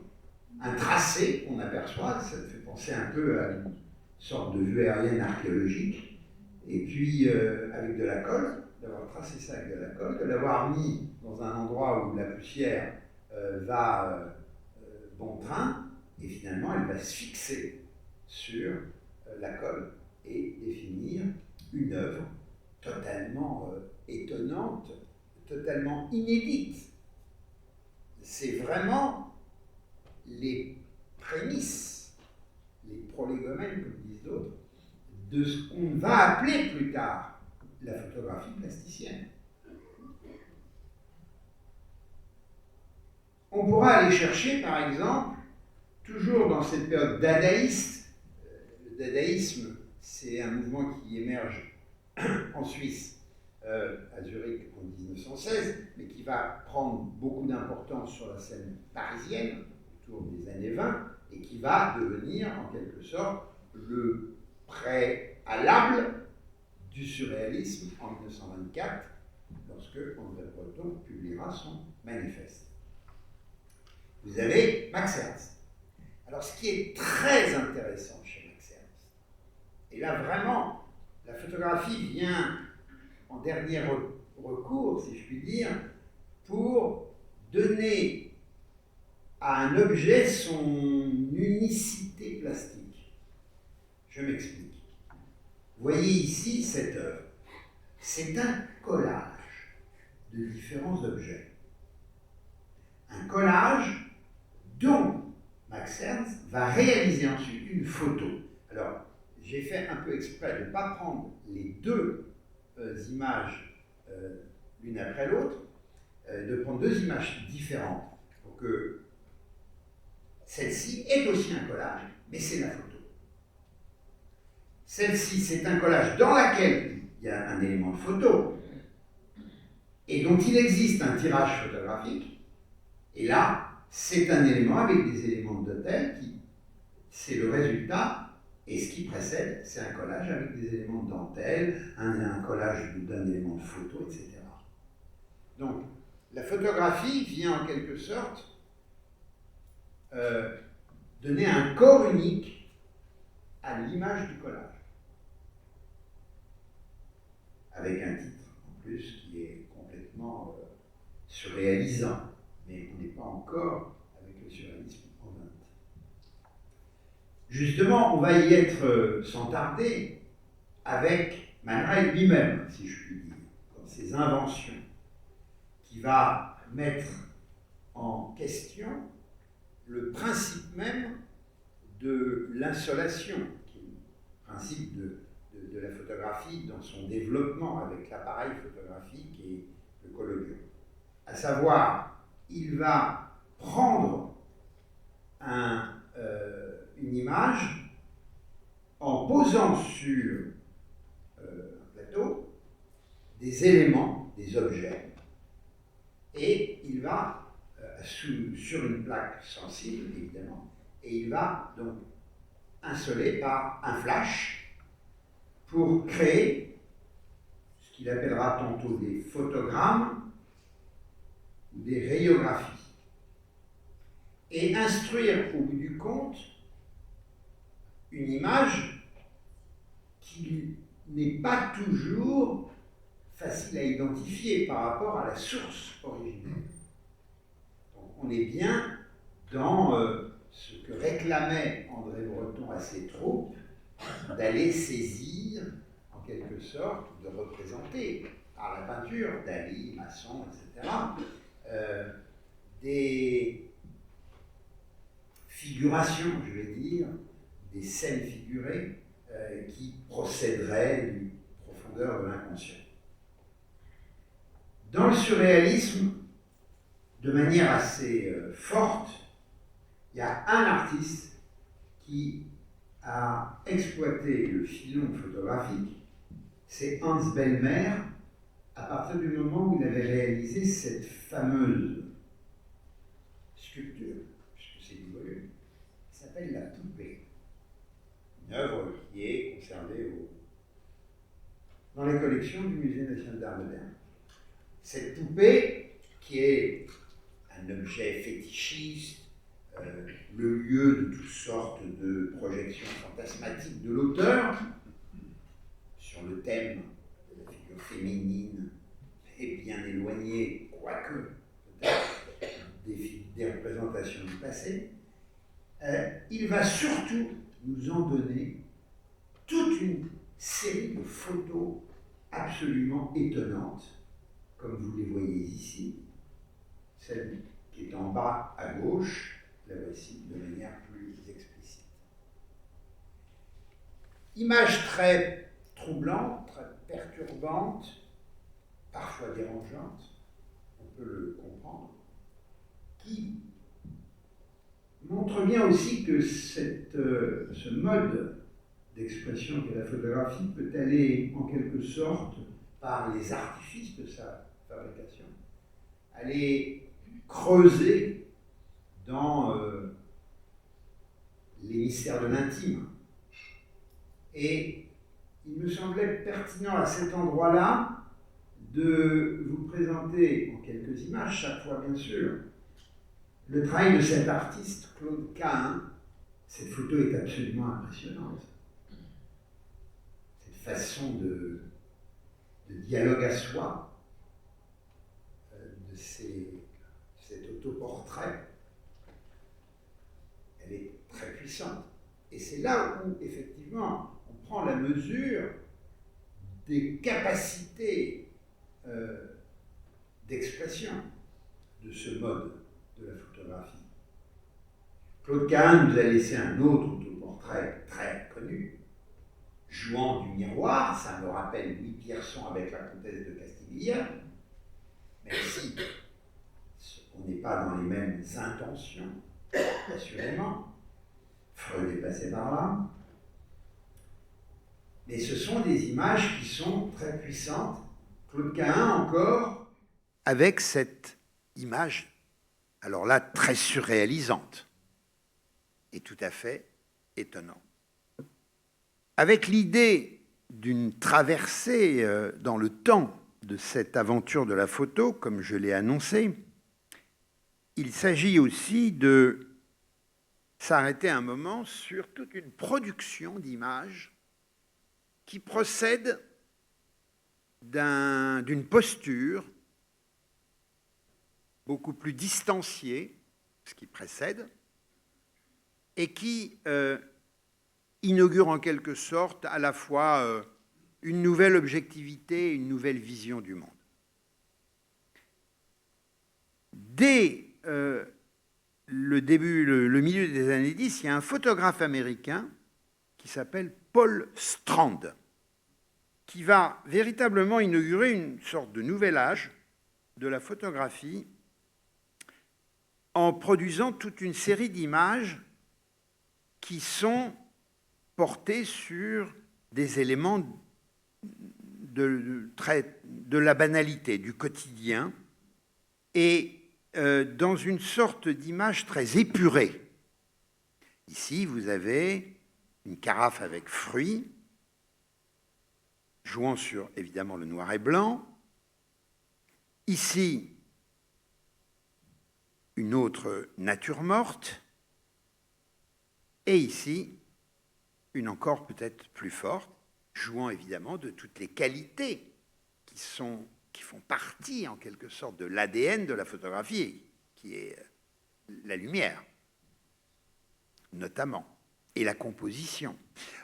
un tracé qu'on aperçoit, ça me fait penser un peu à une sorte de vue aérienne archéologique, et puis avec de la colle, d'avoir tracé ça avec de la colle, de l'avoir mis dans un endroit où la poussière va bon train, et finalement elle va se fixer sur la colle et définir une œuvre totalement étonnante, totalement inédite. C'est vraiment les prémices, les prolégomènes, comme disent d'autres, de ce qu'on va appeler plus tard la photographie plasticienne. On pourra aller chercher, par exemple, toujours dans cette période dadaïste. Le dadaïsme, c'est un mouvement qui émerge en Suisse, à Zurich en 1916, mais qui va prendre beaucoup d'importance sur la scène parisienne autour des années 20 et qui va devenir en quelque sorte le préalable du surréalisme en 1924, lorsque André Breton publiera son manifeste. Vous avez Max Ernst. Alors, ce qui est très intéressant chez Max Ernst, et là vraiment, la photographie vient en dernier recours, si je puis dire, pour donner à un objet son unicité plastique. Je m'explique. Vous voyez ici cette œuvre. C'est un collage de différents objets. Un collage dont Max Ernst va réaliser ensuite une photo. Alors, j'ai fait un peu exprès de ne pas prendre les deux images l'une après l'autre, de prendre deux images différentes pour que celle-ci est aussi un collage, mais c'est la photo. Celle-ci, c'est un collage dans lequel il y a un élément de photo et dont il existe un tirage photographique, et là, c'est un élément avec des éléments de dentelle qui, c'est le résultat. Et ce qui précède, c'est un collage avec des éléments de dentelle, un collage d'un élément de photo, etc. Donc, la photographie vient en quelque sorte donner un corps unique à l'image du collage. Avec un titre, en plus, qui est complètement surréalisant. Mais on n'est pas encore avec le surréalisme en Inde. Justement, on va y être sans tarder avec Man Ray lui-même, si je puis dire, dans ses inventions, qui va mettre en question le principe même de l'insolation, qui est le principe de la photographie dans son développement avec l'appareil photographique et le collodion. À savoir, il va prendre une image en posant sur un plateau des éléments, des objets, et il va, sur une plaque sensible évidemment, et il va donc insoler par un flash pour créer ce qu'il appellera tantôt des photogrammes ou des rayographies, et instruire au bout du compte une image qui n'est pas toujours facile à identifier par rapport à la source originelle. Donc on est bien dans ce que réclamait André Breton à ses troupes, d'aller saisir, en quelque sorte, de représenter par la peinture, Dali, Masson, etc., des figurations, je vais dire, des scènes figurées qui procéderaient d'une profondeur de l'inconscient. Dans le surréalisme, de manière assez forte, il y a un artiste qui a exploité le filon photographique, c'est Hans Bellmer, à partir du moment où il avait réalisé cette fameuse sculpture, puisque c'est du volume, qui s'appelle La Poupée. Une œuvre qui est conservée dans les collections du Musée national d'art moderne. Cette poupée, qui est un objet fétichiste, le lieu de toutes sortes de projections fantasmatiques de l'auteur, sur le thème de la figure féminine, est bien éloigné, quoique peut-être, des représentations du passé, il va surtout nous en donner toute une série de photos absolument étonnantes, comme vous les voyez ici. Celle qui est en bas à gauche, la voici de manière plus explicite. Image très troublante, très perturbante, parfois dérangeante, on peut le comprendre, qui montre bien aussi que ce mode d'expression qu'est la photographie peut aller en quelque sorte par les artifices de sa fabrication, aller creuser dans les mystères de l'intime. Et il me semblait pertinent à cet endroit-là de vous présenter en quelques images, chaque fois bien sûr, le travail de cet artiste, Claude Cahun. Cette photo est absolument impressionnante. Cette façon de dialogue à soi, de cet autoportrait, elle est très puissante. Et c'est là où, effectivement, on prend la mesure des capacités d'expression de ce mode de la photographie. Claude Cahun nous a laissé un autre autoportrait très connu, jouant du miroir. Ça me rappelle Louis Pierson avec la comtesse de Castilla, même si on n'est pas dans les mêmes intentions, assurément. Freud est passé par là. Mais ce sont des images qui sont très puissantes. Claude Cahun encore, avec cette image, alors là, très surréalisante, et tout à fait étonnante. Avec l'idée d'une traversée dans le temps de cette aventure de la photo, comme je l'ai annoncé, il s'agit aussi de s'arrêter un moment sur toute une production d'images qui procède d'une posture beaucoup plus distanciée, ce qui précède, et qui inaugure en quelque sorte à la fois une nouvelle objectivité et une nouvelle vision du monde. Dès le milieu des années 10, il y a un photographe américain qui s'appelle Paul Strand, qui va véritablement inaugurer une sorte de nouvel âge de la photographie en produisant toute une série d'images qui sont portées sur des éléments de la banalité, du quotidien, et dans une sorte d'image très épurée. Ici, vous avez une carafe avec fruits, jouant sur, évidemment, le noir et blanc. Ici, une autre nature morte. Et ici, une encore peut-être plus forte, jouant évidemment de toutes les qualités qui font partie, en quelque sorte, de l'ADN de la photographie, qui est la lumière, notamment, et la composition.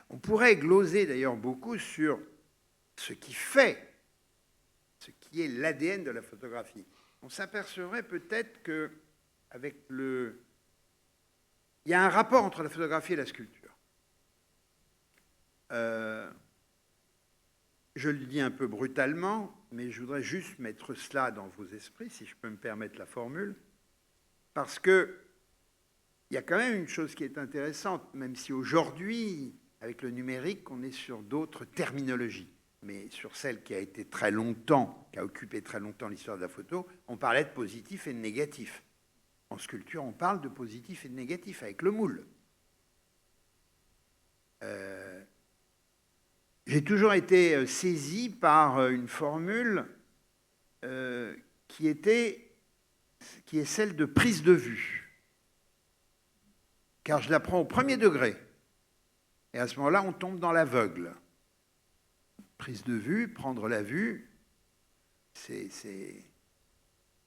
On pourrait gloser d'ailleurs beaucoup sur ce qui est l'ADN de la photographie. On s'apercevrait peut-être que il y a un rapport entre la photographie et la sculpture. Je le dis un peu brutalement, mais je voudrais juste mettre cela dans vos esprits, si je peux me permettre la formule, parce qu'il y a quand même une chose qui est intéressante, même si aujourd'hui, avec le numérique, on est sur d'autres terminologies, mais sur celle qui a occupé très longtemps l'histoire de la photo, on parlait de positif et de négatif. En sculpture, on parle de positif et de négatif avec le moule. J'ai toujours été saisi par une formule qui est celle de prise de vue. Car je la prends au premier degré. Et à ce moment-là, on tombe dans l'aveugle. Prise de vue, prendre la vue, c'est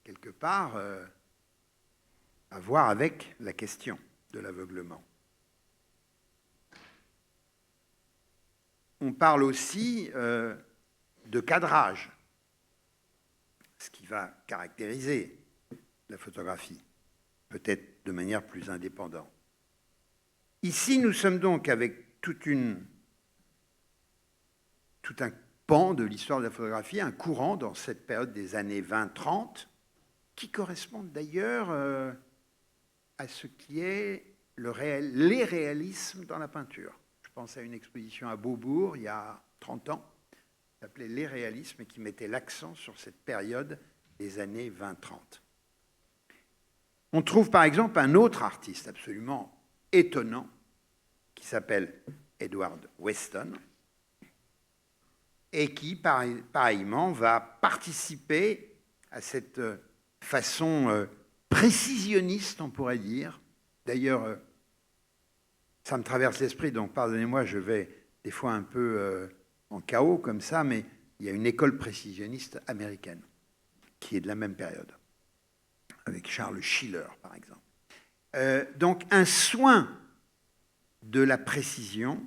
quelque part à voir avec la question de l'aveuglement. On parle aussi de cadrage, ce qui va caractériser la photographie, peut-être de manière plus indépendante. Ici, nous sommes donc avec tout un pan de l'histoire de la photographie, un courant dans cette période des années 20-30, qui correspondent d'ailleurs à ce qui est les réalismes dans la peinture. Je pense à une exposition à Beaubourg, il y a 30 ans, qui s'appelait Les réalismes et qui mettait l'accent sur cette période des années 20-30. On trouve par exemple un autre artiste absolument étonnant qui s'appelle Edward Weston et qui, pareillement, va participer à cette façon précisionniste, on pourrait dire. D'ailleurs, ça me traverse l'esprit, donc pardonnez-moi, je vais des fois un peu en chaos comme ça, mais il y a une école précisionniste américaine qui est de la même période, avec Charles Schiller, par exemple. Donc, un soin de la précision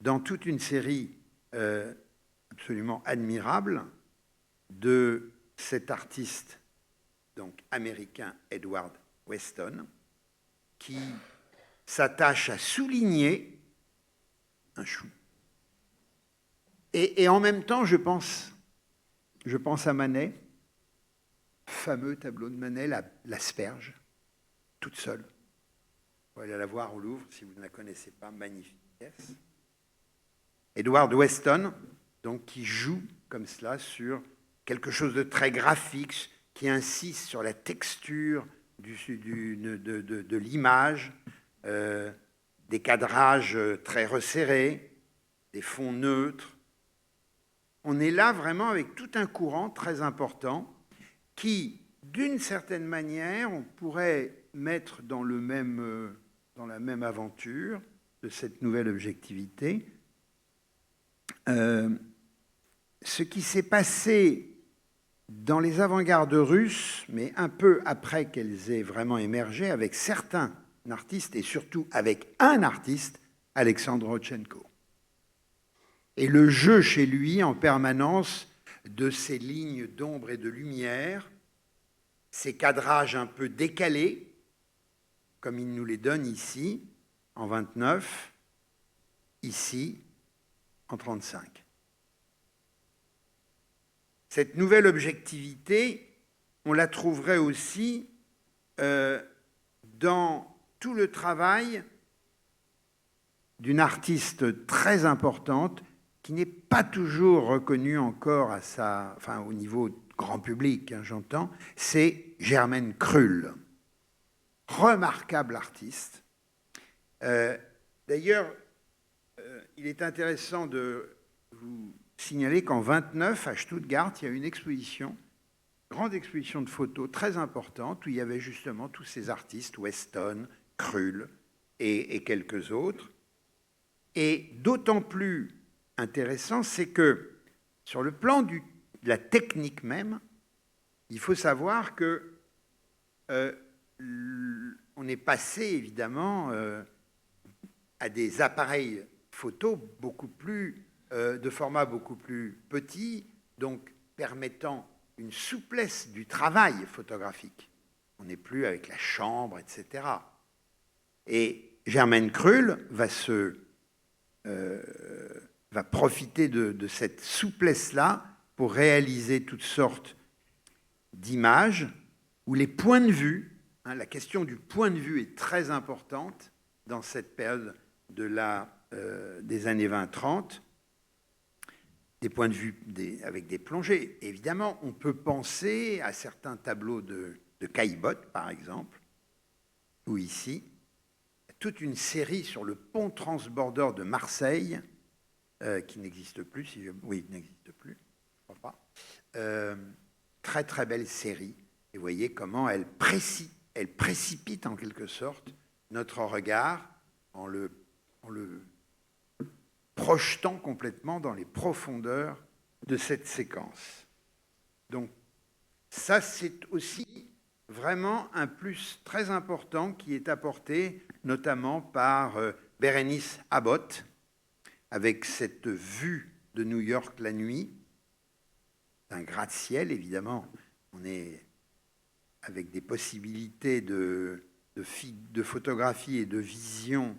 dans toute une série absolument admirable de cet artiste donc américain Edward Weston, qui s'attache à souligner un chou. Et en même temps, je pense à Manet, fameux tableau de Manet, l'asperge, toute seule. Vous allez la voir au Louvre, si vous ne la connaissez pas, magnifique pièce. Edward Weston, donc, qui joue comme cela sur quelque chose de très graphique, qui insiste sur la texture de l'image, des cadrages très resserrés, des fonds neutres. On est là vraiment avec tout un courant très important qui, d'une certaine manière, on pourrait mettre dans la même aventure de cette nouvelle objectivité. Ce qui s'est passé dans les avant-gardes russes, mais un peu après qu'elles aient vraiment émergé, avec certains artistes, et surtout avec un artiste, Alexandre Rodchenko. Et le jeu chez lui, en permanence, de ces lignes d'ombre et de lumière, ces cadrages un peu décalés, comme il nous les donne ici, en 29, ici, en 35. Cette nouvelle objectivité, on la trouverait aussi dans tout le travail d'une artiste très importante qui n'est pas toujours reconnue encore au niveau grand public, hein, j'entends, c'est Germaine Krull. Remarquable artiste. D'ailleurs, il est intéressant de vous signaler qu'en 29, à Stuttgart, il y a une exposition, grande exposition de photos très importante, où il y avait justement tous ces artistes, Weston, Krull et quelques autres. Et d'autant plus intéressant, c'est que sur le plan de la technique même, il faut savoir que on est passé évidemment à des appareils photo de format beaucoup plus petit, donc permettant une souplesse du travail photographique. On n'est plus avec la chambre, etc. Et Germaine Krull va profiter de cette souplesse-là pour réaliser toutes sortes d'images où les points de vue, hein, la question du point de vue est très importante dans cette période des années 20-30, des points de vue avec des plongées. Évidemment, on peut penser à certains tableaux de Caillebotte, par exemple, ou ici, toute une série sur le pont transbordeur de Marseille, qui n'existe plus, oui, il n'existe plus, je ne crois pas. Très, très belle série. Et vous voyez comment elle précipite en quelque sorte notre regard en le projetant complètement dans les profondeurs de cette séquence. Donc, ça, c'est aussi vraiment un plus très important qui est apporté notamment par Bérénice Abbott, avec cette vue de New York la nuit, un gratte-ciel, évidemment. On est avec des possibilités de photographie et de vision.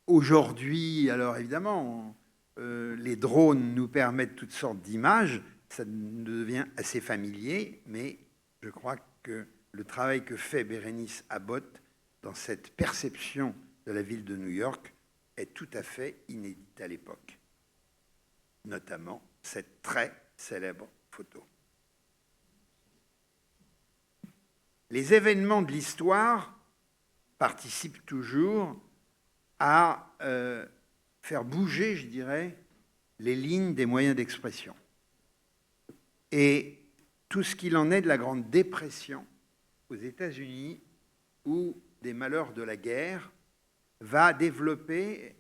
Aujourd'hui, alors évidemment, les drones nous permettent toutes sortes d'images, ça devient assez familier, mais je crois que le travail que fait Bérénice Abbott dans cette perception de la ville de New York est tout à fait inédite à l'époque, notamment cette très célèbre photo. Les événements de l'histoire participent toujours à faire bouger, je dirais, les lignes des moyens d'expression. Et tout ce qu'il en est de la Grande Dépression aux États-Unis ou des malheurs de la guerre va développer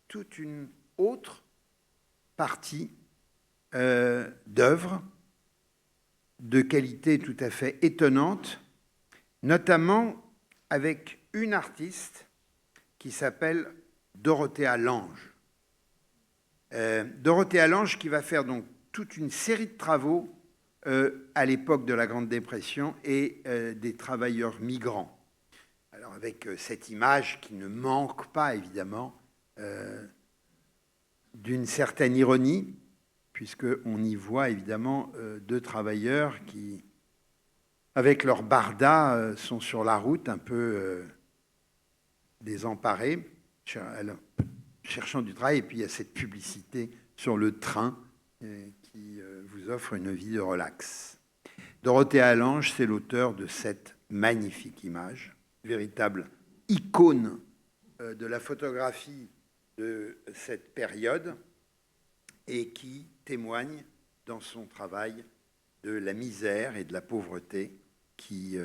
toute une autre partie d'œuvres de qualité tout à fait étonnante, notamment avec une artiste qui s'appelle Dorothea Lange. Dorothea Lange qui va faire donc toute une série de travaux à l'époque de la Grande Dépression et des travailleurs migrants. Alors avec cette image qui ne manque pas évidemment d'une certaine ironie, puisqu'on y voit évidemment deux travailleurs qui, avec leur barda, sont sur la route un peu désemparés, cherchant du travail, et puis il y a cette publicité sur le train qui vous offre une vie de relax. Dorothea Lange, c'est l'auteur de cette magnifique image, véritable icône de la photographie de cette période et qui témoigne dans son travail de la misère et de la pauvreté qui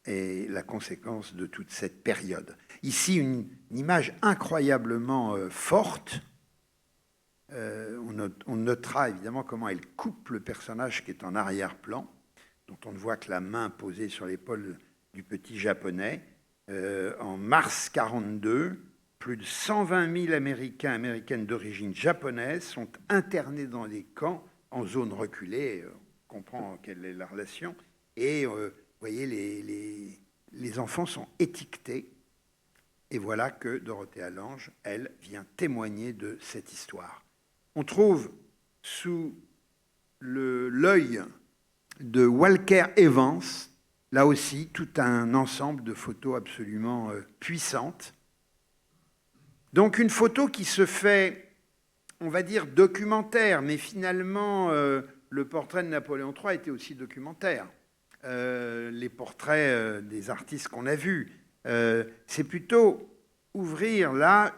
est la conséquence de toute cette période. Ici, une image incroyablement forte. On notera évidemment comment elle coupe le personnage qui est en arrière-plan, dont on ne voit que la main posée sur l'épaule du petit japonais. En mars 1942, plus de 120 000 Américains et Américaines d'origine japonaise sont internés dans des camps en zone reculée. On comprend quelle est la relation. Et vous voyez, les enfants sont étiquetés. Et voilà que Dorothea Lange, elle, vient témoigner de cette histoire. On trouve sous l'œil de Walker Evans, là aussi, tout un ensemble de photos absolument puissantes. Donc une photo qui se fait, on va dire, documentaire, mais finalement, le portrait de Napoléon III était aussi documentaire. Les portraits des artistes qu'on a vus, c'est plutôt ouvrir là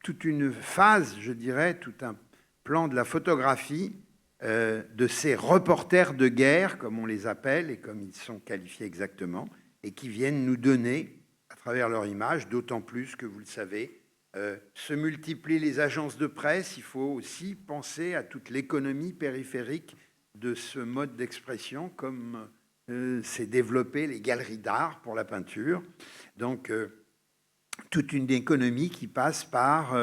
toute une phase, je dirais, tout un plan de la photographie de ces reporters de guerre, comme on les appelle et comme ils sont qualifiés exactement, et qui viennent nous donner, à travers leur image, d'autant plus que, vous le savez, se multiplient les agences de presse, il faut aussi penser à toute l'économie périphérique de ce mode d'expression, comme s'est développé les galeries d'art pour la peinture. Donc, toute une économie qui passe par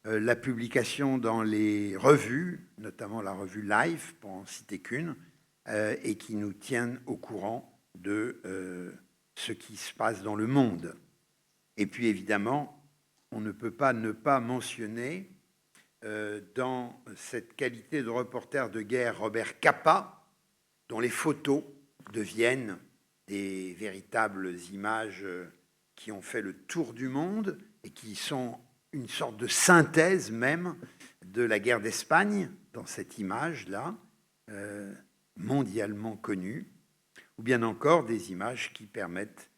la publication dans les revues, notamment la revue Life, pour en citer qu'une, et qui nous tiennent au courant de ce qui se passe dans le monde. Et puis, évidemment, on ne peut pas ne pas mentionner dans cette qualité de reporter de guerre Robert Capa, dont les photos deviennent des véritables images qui ont fait le tour du monde et qui sont une sorte de synthèse même de la guerre d'Espagne dans cette image-là, mondialement connue, ou bien encore des images qui permettent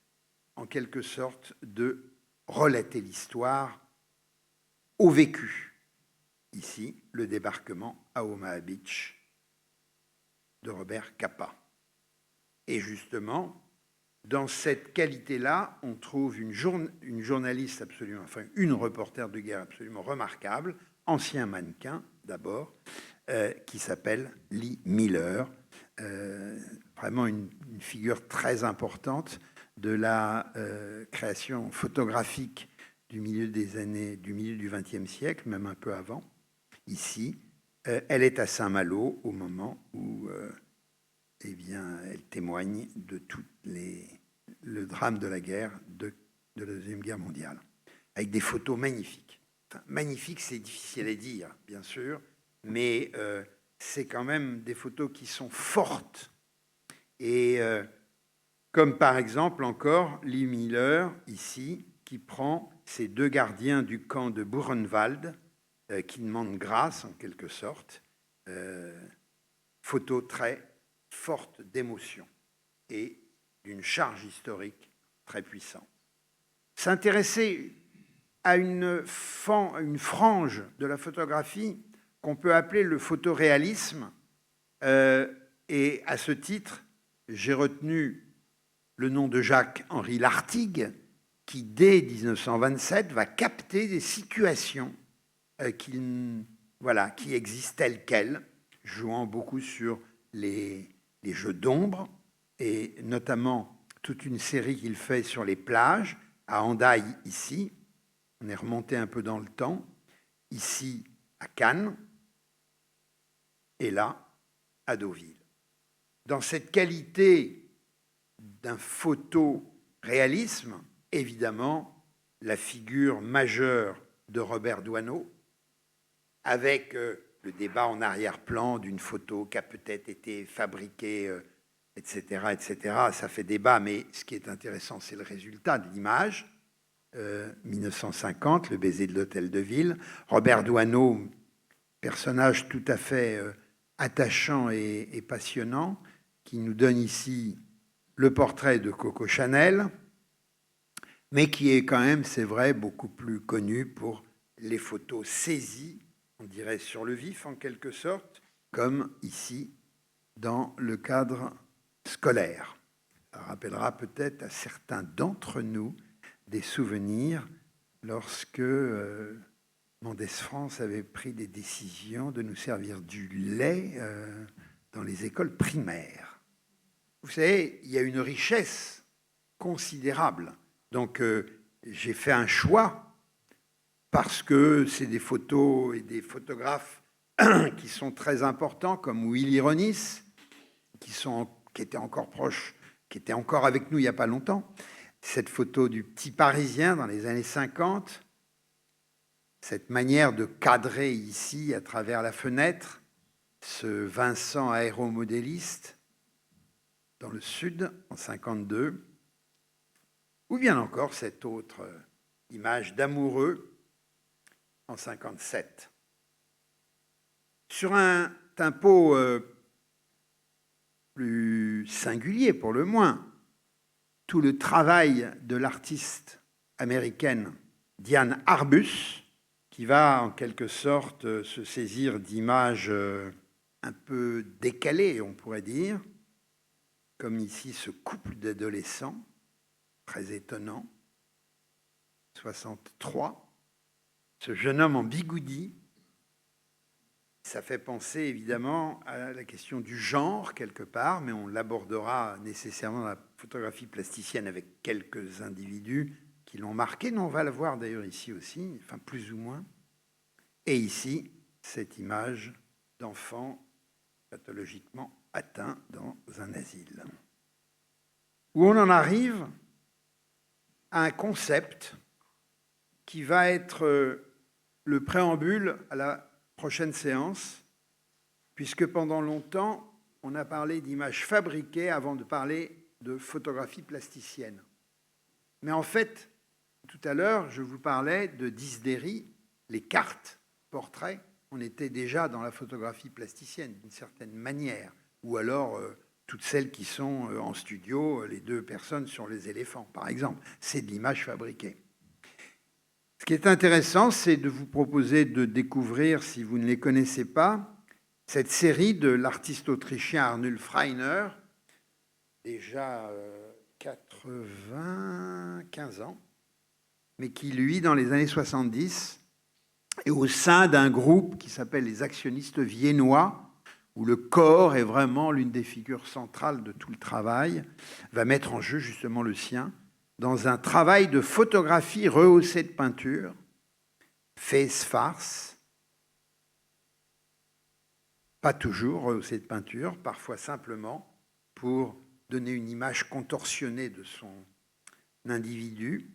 en quelque sorte de relater l'histoire au vécu. Ici, le débarquement à Omaha Beach de Robert Capa. Et justement, dans cette qualité-là, on trouve une journaliste absolument, enfin une reporter de guerre absolument remarquable, ancien mannequin d'abord, qui s'appelle Lee Miller, vraiment une figure très importante de la création photographique du milieu du XXe siècle, même un peu avant. Ici, elle est à Saint-Malo au moment où eh bien, elle témoigne de tout le drame de la guerre, de la Deuxième Guerre mondiale, avec des photos magnifiques. Enfin, magnifiques, c'est difficile à dire, bien sûr, mais c'est quand même des photos qui sont fortes. Et comme par exemple encore Lee Miller, ici, qui prend ces deux gardiens du camp de Buchenwald, qui demandent grâce en quelque sorte. Photo très forte d'émotion et d'une charge historique très puissante. S'intéresser à une frange de la photographie qu'on peut appeler le photoréalisme, et à ce titre, j'ai retenu le nom de Jacques-Henri Lartigue, qui dès 1927 va capter des situations qui existent telles quelles, jouant beaucoup sur les jeux d'ombre, et notamment toute une série qu'il fait sur les plages, à Hendaye ici, on est remonté un peu dans le temps, ici à Cannes, et là à Deauville. Dans cette qualité d'un photoréalisme, évidemment, la figure majeure de Robert Doisneau, avec le débat en arrière-plan d'une photo qui a peut-être été fabriquée, etc., etc. Ça fait débat, mais ce qui est intéressant, c'est le résultat de l'image. 1950, le baiser de l'hôtel de ville. Robert Doisneau, personnage tout à fait attachant et passionnant, qui nous donne ici le portrait de Coco Chanel, mais qui est quand même, c'est vrai, beaucoup plus connu pour les photos saisies, on dirait sur le vif en quelque sorte, comme ici dans le cadre scolaire. Ça rappellera peut-être à certains d'entre nous des souvenirs lorsque Mendès France avait pris des décisions de nous servir du lait dans les écoles primaires. Vous savez, il y a une richesse considérable. Donc, j'ai fait un choix parce que c'est des photos et des photographes qui sont très importants, comme Willy Ronis, qui sont en qui était encore proche, qui était encore avec nous il n'y a pas longtemps. Cette photo du petit Parisien dans les années 50, cette manière de cadrer ici à travers la fenêtre, ce Vincent aéromodéliste dans le sud en 52, ou bien encore cette autre image d'amoureux en 57. Sur un tempo plus singulier pour le moins, tout le travail de l'artiste américaine Diane Arbus, qui va en quelque sorte se saisir d'images un peu décalées, on pourrait dire, comme ici ce couple d'adolescents, très étonnant, 63, ce jeune homme en bigoudi. Ça fait penser évidemment à la question du genre quelque part, mais on l'abordera nécessairement dans la photographie plasticienne avec quelques individus qui l'ont marqué. On va le voir d'ailleurs ici aussi, enfin plus ou moins. Et ici, cette image d'enfant pathologiquement atteint dans un asile. Où on en arrive à un concept qui va être le préambule à la prochaine séance, puisque pendant longtemps, on a parlé d'images fabriquées avant de parler de photographie plasticienne. Mais en fait, tout à l'heure, je vous parlais de Disdéry, les cartes, portraits, on était déjà dans la photographie plasticienne, d'une certaine manière, ou alors toutes celles qui sont en studio, les deux personnes sur les éléphants, par exemple. C'est de l'image fabriquée. Ce qui est intéressant, c'est de vous proposer de découvrir, si vous ne les connaissez pas, cette série de l'artiste autrichien Arnulf Rainer, déjà 95 ans, mais qui, lui, dans les années 70, est au sein d'un groupe qui s'appelle les actionnistes viennois, où le corps est vraiment l'une des figures centrales de tout le travail, va mettre en jeu justement le sien, dans un travail de photographie rehaussée de peinture, face farce, pas toujours rehaussée de peinture, parfois simplement pour donner une image contorsionnée de son individu,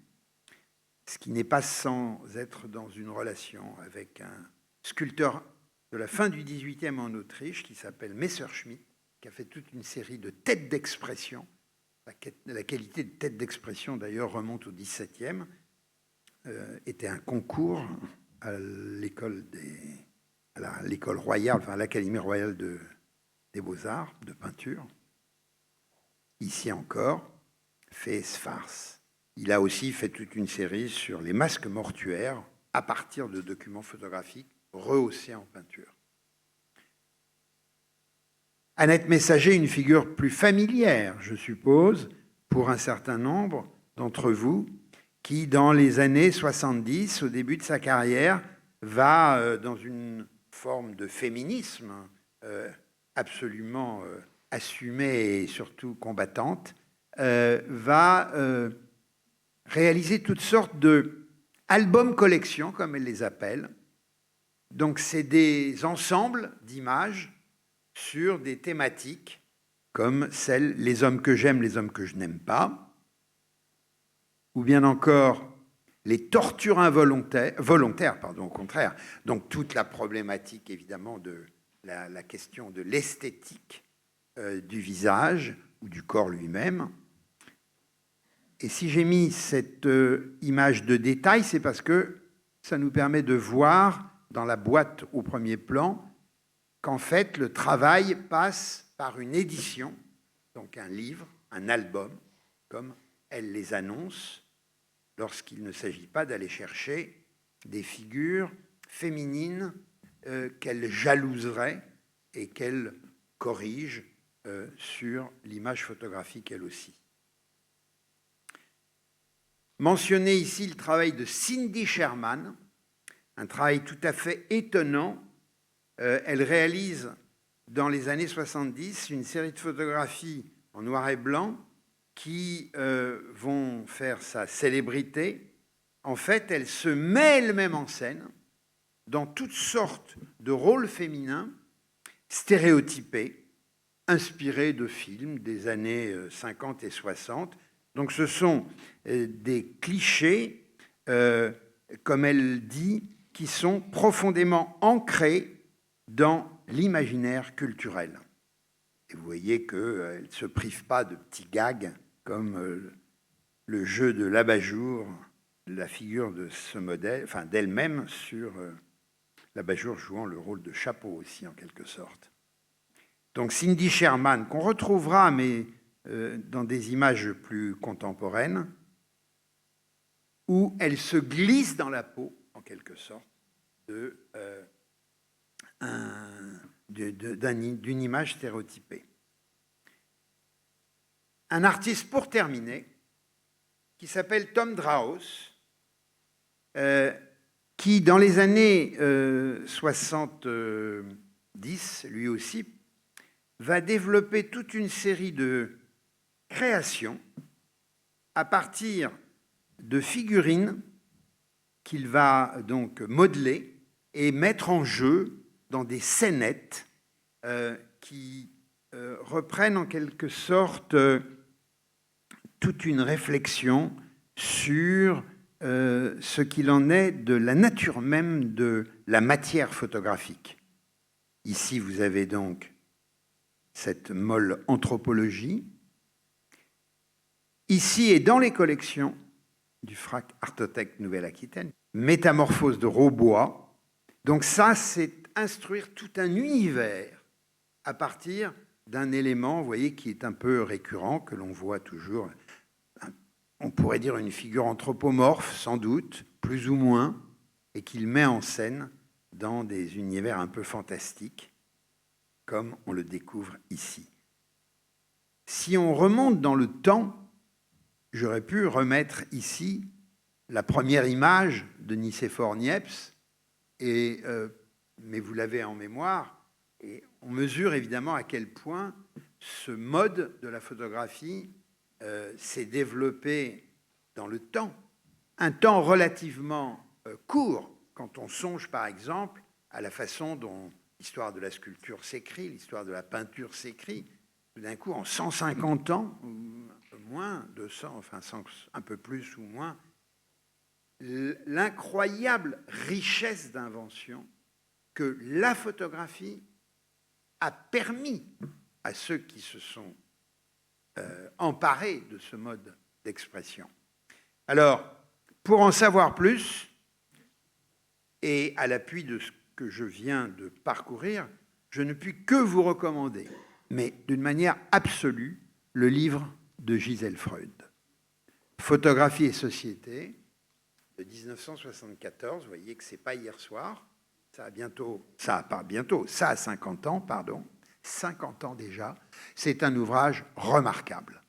ce qui n'est pas sans être dans une relation avec un sculpteur de la fin du XVIIIe en Autriche qui s'appelle Messerschmitt, qui a fait toute une série de têtes d'expression. La qualité de tête d'expression, d'ailleurs, remonte au XVIIe. Était un concours à l'école royale, enfin à l'Académie royale des beaux-arts, de peinture. Ici encore, face farce. Il a aussi fait toute une série sur les masques mortuaires à partir de documents photographiques rehaussés en peinture. Annette Messager, une figure plus familière, je suppose, pour un certain nombre d'entre vous, qui, dans les années 70, au début de sa carrière, va, dans une forme de féminisme absolument assumée et surtout combattante, va réaliser toutes sortes d'albums collections, comme elle les appelle. Donc, c'est des ensembles d'images sur des thématiques comme celle « Les hommes que j'aime, les hommes que je n'aime pas », ou bien encore « Les tortures volontaires, au contraire ». Donc toute la problématique, évidemment, de la question de l'esthétique du visage ou du corps lui-même. Et si j'ai mis cette image de détail, c'est parce que ça nous permet de voir dans la boîte au premier plan qu'en fait, le travail passe par une édition, donc un livre, un album, comme elle les annonce, lorsqu'il ne s'agit pas d'aller chercher des figures féminines qu'elle jalouserait et qu'elle corrige sur l'image photographique, elle aussi. Mentionner ici le travail de Cindy Sherman, un travail tout à fait étonnant. Elle réalise dans les années 70 une série de photographies en noir et blanc qui vont faire sa célébrité. En fait, elle se met elle-même en scène dans toutes sortes de rôles féminins stéréotypés, inspirés de films des années 50 et 60. Donc ce sont des clichés, comme elle dit, qui sont profondément ancrés dans l'imaginaire culturel. Et vous voyez qu'elle ne se prive pas de petits gags comme le jeu de l'abat-jour, la figure de ce modèle, enfin d'elle-même sur l'abat-jour jouant le rôle de chapeau aussi en quelque sorte. Donc Cindy Sherman, qu'on retrouvera mais dans des images plus contemporaines, où elle se glisse dans la peau, en quelque sorte, d'une image stéréotypée. Un artiste, pour terminer, qui s'appelle Tom Draos, qui, dans les années 70, lui aussi, va développer toute une série de créations à partir de figurines qu'il va donc modeler et mettre en jeu dans des scénettes qui reprennent en quelque sorte toute une réflexion sur ce qu'il en est de la nature même de la matière photographique. Ici, vous avez donc cette molle anthropologie. Ici et dans les collections du FRAC Artothèque Nouvelle-Aquitaine, métamorphose de Robois. Donc ça, c'est instruire tout un univers à partir d'un élément, vous voyez, qui est un peu récurrent, que l'on voit toujours. On pourrait dire une figure anthropomorphe, sans doute, plus ou moins, et qu'il met en scène dans des univers un peu fantastiques, comme on le découvre ici. Si on remonte dans le temps, j'aurais pu remettre ici la première image de Nicéphore Niepce, mais vous l'avez en mémoire, et on mesure évidemment à quel point ce mode de la photographie s'est développé dans le temps, un temps relativement court, quand on songe par exemple à la façon dont l'histoire de la sculpture s'écrit, l'histoire de la peinture s'écrit. Tout d'un coup, en 150 ans, moins, 200, enfin un peu plus ou moins, l'incroyable richesse d'invention que la photographie a permis à ceux qui se sont emparés de ce mode d'expression. Alors, pour en savoir plus, et à l'appui de ce que je viens de parcourir, je ne puis que vous recommander, mais d'une manière absolue, le livre de Gisèle Freud, Photographie et société, de 1974. Vous voyez que ce n'est pas hier soir, ça a 50 ans, pardon, 50 ans déjà. C'est un ouvrage remarquable,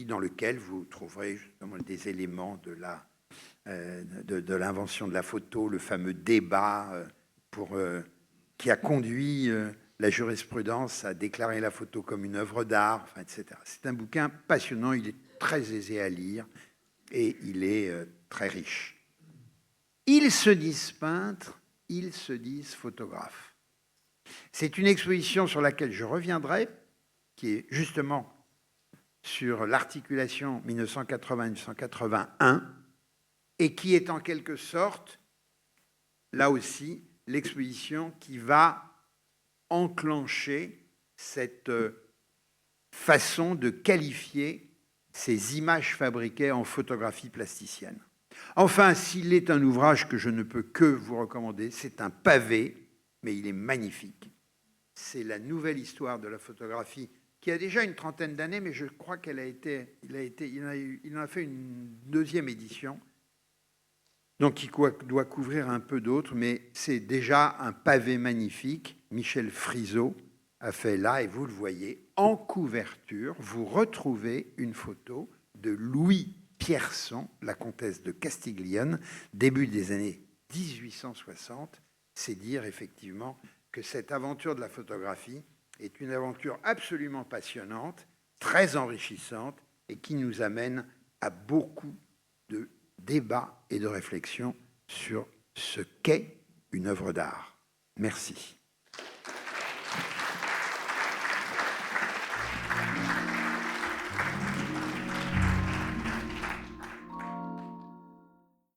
dans lequel vous trouverez justement des éléments de l'invention de la photo, le fameux débat qui a conduit la jurisprudence à déclarer la photo comme une œuvre d'art, enfin, etc. C'est un bouquin passionnant, il est très aisé à lire et il est très riche. Ils se disent peintres, ils se disent photographes. C'est une exposition sur laquelle je reviendrai, qui est justement sur l'articulation 1980-1981, et qui est en quelque sorte, là aussi, l'exposition qui va enclencher cette façon de qualifier ces images fabriquées en photographie plasticienne. Enfin, s'il est un ouvrage que je ne peux que vous recommander, c'est un pavé, mais il est magnifique. C'est la nouvelle histoire de la photographie, qui a déjà une trentaine d'années, mais je crois qu'il en a fait une deuxième édition, donc qui doit couvrir un peu d'autres, mais c'est déjà un pavé magnifique. Michel Friseau a fait là, et vous le voyez, en couverture, vous retrouvez une photo de Louis Pierson, la comtesse de Castiglione, début des années 1860. C'est dire effectivement que cette aventure de la photographie est une aventure absolument passionnante, très enrichissante, et qui nous amène à beaucoup de débats et de réflexions sur ce qu'est une œuvre d'art. Merci.